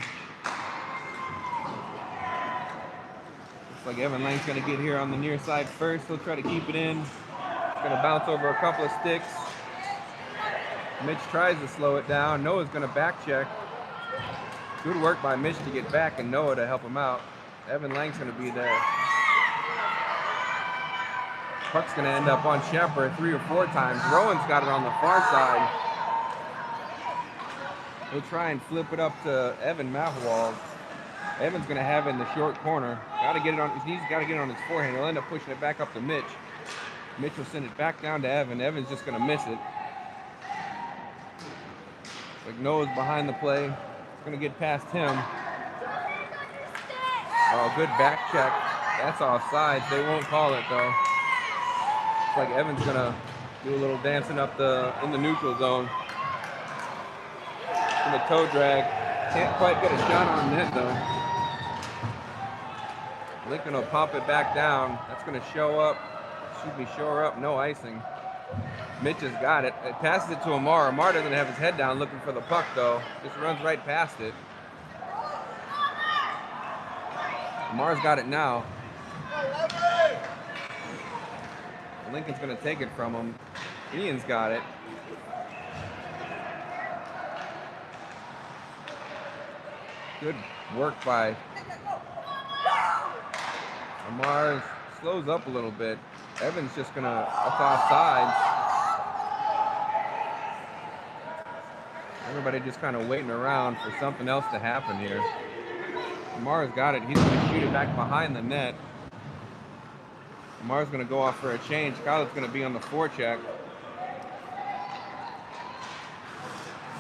[SPEAKER 1] Looks like Evan Lang's going to get here on the near side first. He'll try to keep it in. It's going to bounce over a couple of sticks. Mitch tries to slow it down. Noah's going to back check. Good work by Mitch to get back and Noah to help him out. Evan Lang's going to be there. Puck's going to end up on Shepard 3 or 4 times. Rowan's got it on the far side. He'll try and flip it up to Evan Mahowald. Evan's going to have it in the short corner. He's got to get it on his forehand. He'll end up pushing it back up to Mitch. Mitch will send it back down to Evan. Evan's just going to miss it. Like Noah's behind the play. It's going to get past him. Oh, good back check. That's offsides. They won't call it though. It's like Evan's going to do a little dancing up in the neutral zone. In the toe drag. Can't quite get a shot on net though. Lincoln will pop it back down. That's going to show up. No icing. Mitch has got it. It passes it to Amar. Amar doesn't have his head down looking for the puck though. Just runs right past it. Amar's got it now. Lincoln's going to take it from him. Ian's got it. Good work by Amar. Slows up a little bit. Evan's just going to up off sides. Everybody just kind of waiting around for something else to happen here. Amar's got it. He's going to shoot it back behind the net. Amar's going to go off for a change. Kyle's going to be on the forecheck.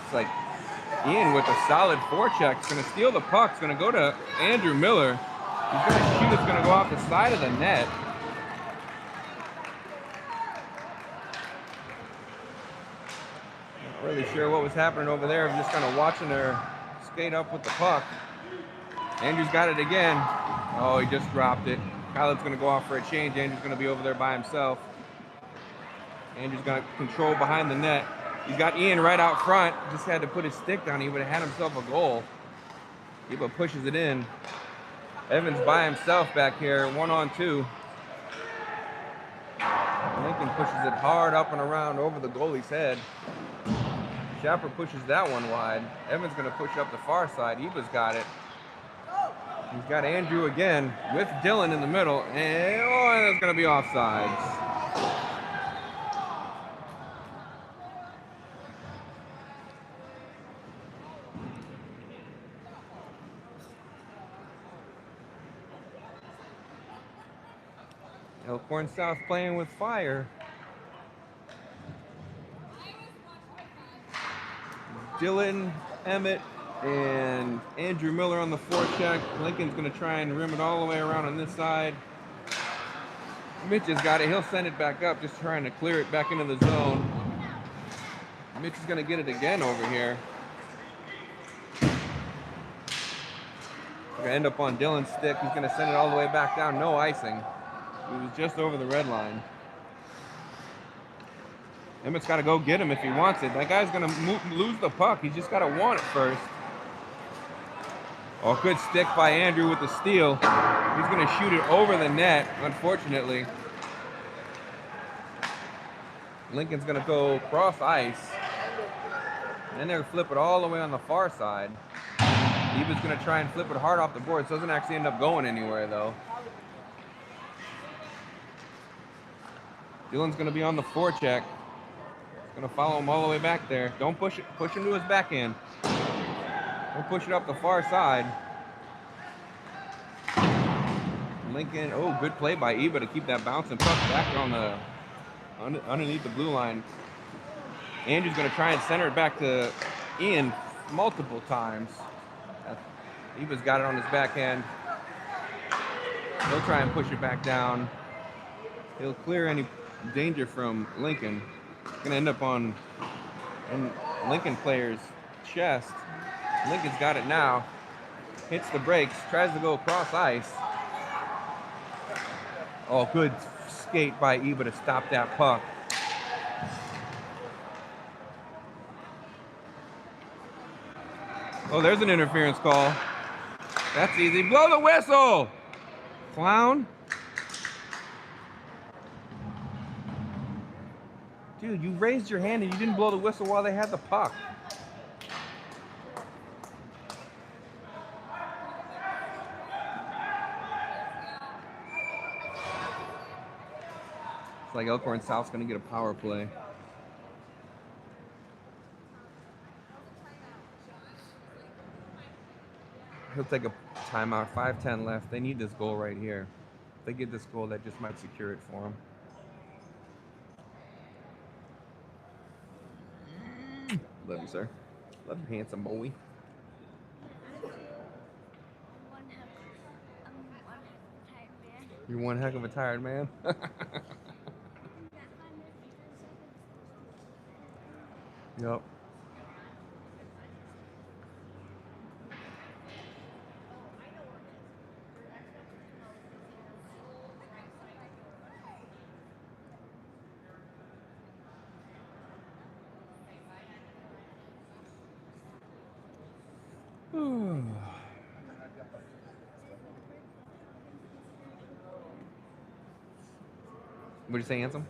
[SPEAKER 1] It's like Ian with a solid forecheck. He's going to steal the puck. It's going to go to Andrew Miller. He's going to shoot. It's going to go off the side of the net. Not really sure what was happening over there. I'm just kind of watching her skate up with the puck. Andrew's got it again. Oh, he just dropped it. Kyle's going to go off for a change. Andrew's going to be over there by himself. Andrew's going to control behind the net. He's got Ian right out front. Just had to put his stick down. He would have had himself a goal. Eva pushes it in. Evans by himself back here, 1-on-2. Lincoln pushes it hard up and around over the goalie's head. Schapper pushes that one wide. Evans going to push up the far side. Eva's got it. He's got Andrew again with Dylan in the middle. And that's going to be offsides. Elkhorn South playing with fire. Dylan, Emmett, and Andrew Miller on the forecheck. Lincoln's going to try and rim it all the way around on this side. Mitch has got it. He'll send it back up, just trying to clear it back into the zone. Mitch is going to get it again over here. Going to end up on Dylan's stick. He's going to send it all the way back down. No icing. He was just over the red line. Emmett's got to go get him if he wants it. That guy's going to lose the puck. He's just got to want it first. Oh, good stick by Andrew with the steal. He's going to shoot it over the net, unfortunately. Lincoln's going to go cross ice. And they're going to flip it all the way on the far side. Eva's going to try and flip it hard off the boards. Doesn't actually end up going anywhere, though. Dylan's going to be on the forecheck. He's going to follow him all the way back there. Don't push it. Push him to his backhand. Don't push it up the far side. Lincoln, oh, good play by Eva to keep that bouncing puck back on the underneath the blue line. Andrew's going to try and center it back to Ian multiple times. Eva's got it on his backhand. He'll try and push it back down. He'll clear any danger from Lincoln. It's going to end up on Lincoln player's chest. Lincoln's got it now. Hits the brakes, tries to go across ice. Oh, good skate by Eva to stop that puck. Oh, there's an interference call. That's easy. Blow the whistle, clown. Dude, you raised your hand and you didn't blow the whistle while they had the puck. It's like Elkhorn South's going to get a power play. He'll take a timeout. 5:10 left. They need this goal right here. If they get this goal, that just might secure it for them. Love you, sir. Love you, handsome boy. You're one heck of a tired man. Yep. What'd you say, handsome?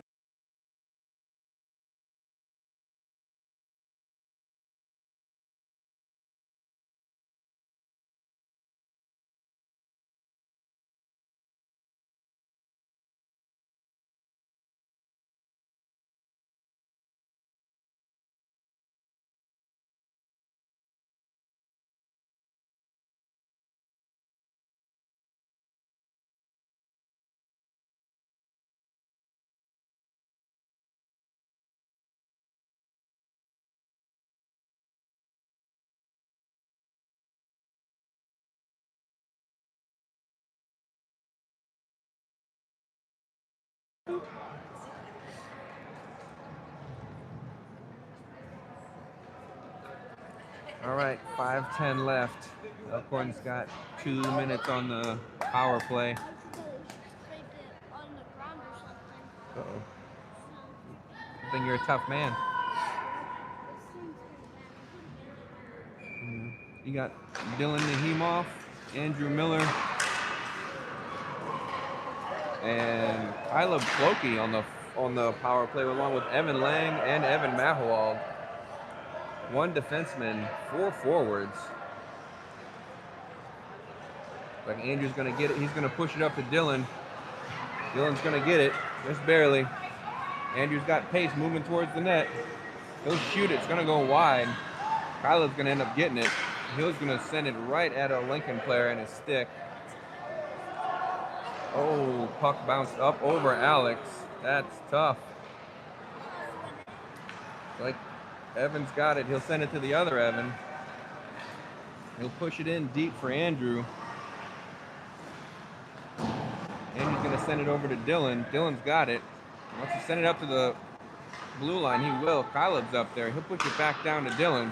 [SPEAKER 1] All right, 5:10 left. Elkhorn's got 2 minutes on the power play. Uh-oh. I think you're a tough man. You got Dylan Nahimov, Andrew Miller, and Kyla Floki on the power play, along with Evan Lang and Evan Mahowald. 1 defenseman, 4 forwards. Like Andrew's gonna get it. He's gonna push it up to Dylan. Dylan's gonna get it, just barely. Andrew's got pace moving towards the net. He'll shoot it. It's gonna go wide. Kyla's gonna end up getting it. He's gonna send it right at a Lincoln player in his stick. Oh, puck bounced up over Alex. That's tough. Like Evan's got it. He'll send it to the other Evan. He'll push it in deep for Andrew. Andrew's gonna send it over to Dylan. Dylan's got it. Once he send it up to the blue line, he will. Kyla's up there. He'll push it back down to Dylan.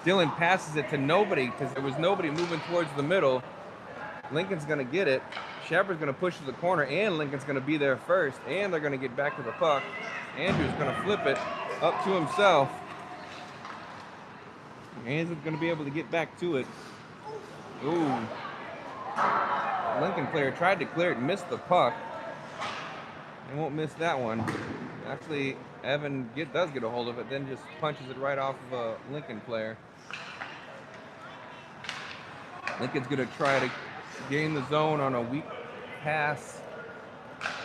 [SPEAKER 1] Dylan passes it to nobody because there was nobody moving towards the middle. Lincoln's gonna get it. Shepard's gonna push to the corner, and Lincoln's gonna be there first, and they're gonna get back to the puck. Andrew's gonna flip it. up to himself. Haynes is going to be able to get back to it. Ooh. Lincoln player tried to clear it, missed the puck. They won't miss that one. Actually, Evan does get a hold of it, then just punches it right off of a Lincoln player. Lincoln's going to try to gain the zone on a weak pass.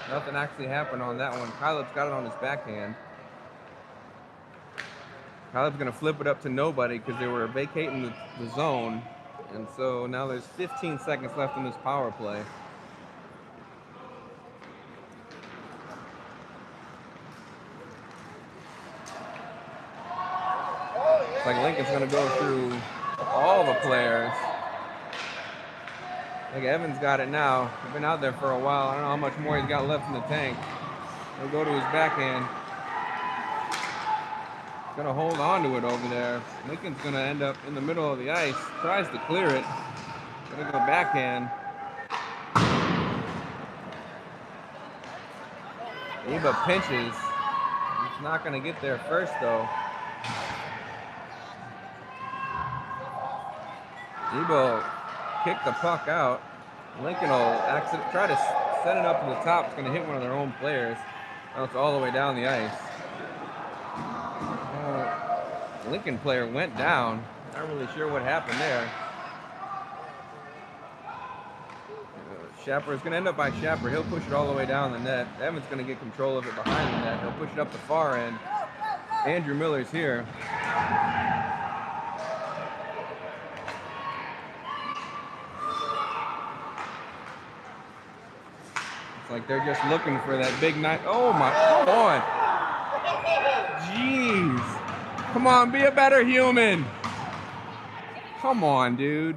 [SPEAKER 1] Nothing actually happened on that one. Caleb's got it on his backhand. Caleb's going to flip it up to nobody because they were vacating the zone. And so now there's 15 seconds left in this power play. It's like Lincoln's going to go through all the players. I think Evans got it now. He's been out there for a while. I don't know how much more he's got left in the tank. He'll go to his backhand. He's going to hold on to it over there. Lincoln's going to end up in the middle of the ice. Tries to clear it. Going to go backhand. Eba pinches. He's not going to get there first, though. Eba kick the puck out. Lincoln will try to set it up to the top. It's going to hit one of their own players. Now it's all the way down the ice. Lincoln player went down. Not really sure what happened there. Schapper is going to end up by Schapper. He'll push it all the way down the net. Evan's going to get control of it behind the net. He'll push it up the far end. Andrew Miller's here. It's like they're just looking for that big night. Oh my, come on. Jeez. Come on, be a better human. Come on, dude.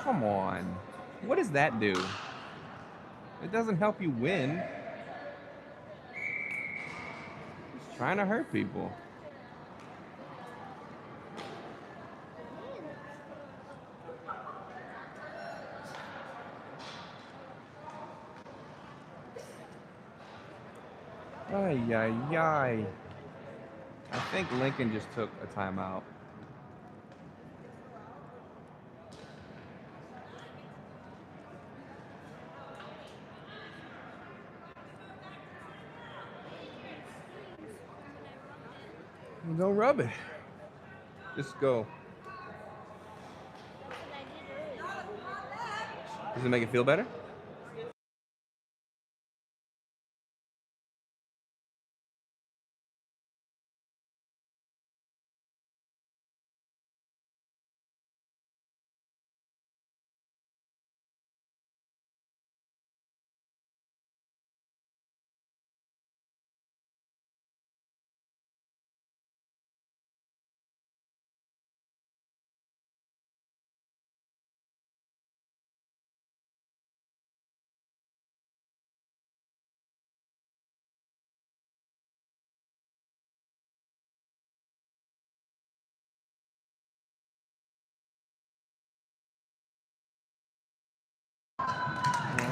[SPEAKER 1] Come on. What does that do? It doesn't help you win. It's trying to hurt people. Ay, ay, ay. I think Lincoln just took a timeout. Don't rub it. Just go. Does it make it feel better?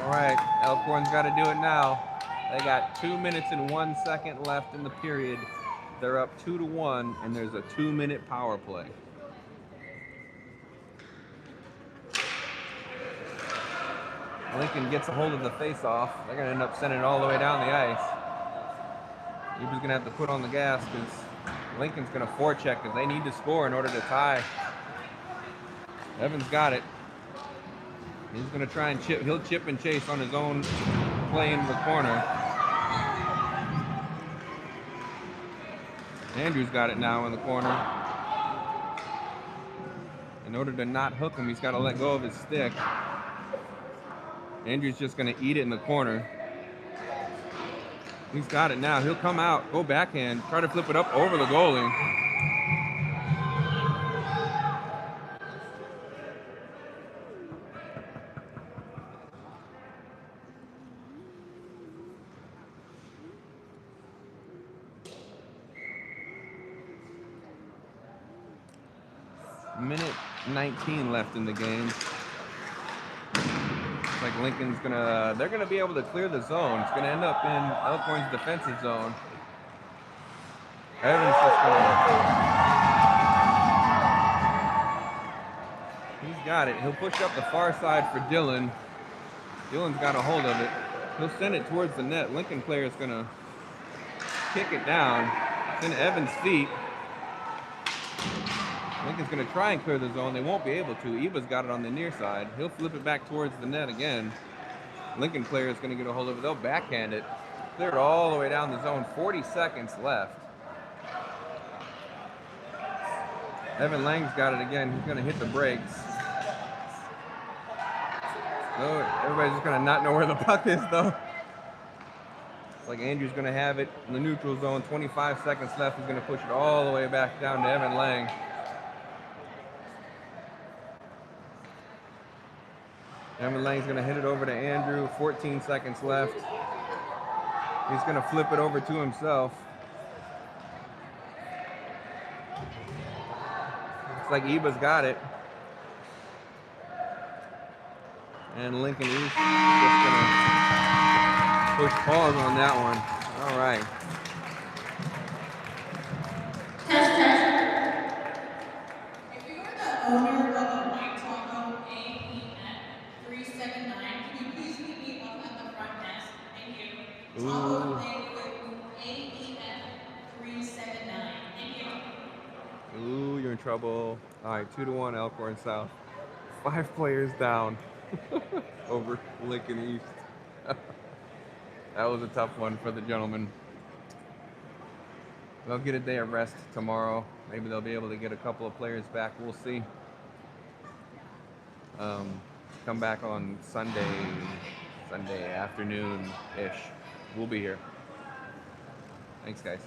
[SPEAKER 1] All right, Elkhorn's got to do it now. They got 2 minutes and 1 second left in the period. They're up 2-1, and there's a 2-minute power play. Lincoln gets a hold of the face-off. They're going to end up sending it all the way down the ice. Eber's going to have to put on the gas because Lincoln's going to forecheck because they need to score in order to tie. Evans got it. He's going to try and chip. He'll chip and chase on his own play into the corner. Andrews got it now in the corner. In order to not hook him, he's got to let go of his stick. Andrews just going to eat it in the corner. He's got it now. He'll come out, go backhand, try to flip it up over the goalie. Minute 19 left in the game. It's like Lincoln's they're gonna be able to clear the zone. It's gonna end up in Elkhorn's defensive zone. Evans just he's got it. He'll push up the far side for Dylan. Dylan's got a hold of it. He'll send it towards the net. Lincoln player is gonna kick it down. It's in Evans' feet. Lincoln's gonna try and clear the zone. They won't be able to. Eva's got it on the near side. He'll flip it back towards the net again. Lincoln player is gonna get a hold of it. They'll backhand it. Clear it all the way down the zone. 40 seconds left. Evan Lang's got it again. He's gonna hit the brakes. Oh, everybody's just gonna not know where the puck is though. It's like Andrew's gonna have it in the neutral zone. 25 seconds left. He's gonna push it all the way back down to Evan Lang. Evan Lang's gonna hit it over to Andrew. 14 seconds left. He's gonna flip it over to himself. Looks like Eba's got it. And Lincoln East is just gonna push pause on that one. All right.
[SPEAKER 3] If you are the owner of a White Taco AEF 379, can you please meet me up at the front desk? Thank you. Taco thing with AEF 379. Thank you.
[SPEAKER 1] Ooh, you're in trouble. All right, 2-1 Elkhorn South. 5 players down over Lincoln East. That was a tough one for the gentlemen. They'll get a day of rest tomorrow. Maybe they'll be able to get a couple of players back. We'll see. Come back on Sunday afternoon-ish. We'll be here. Thanks, guys.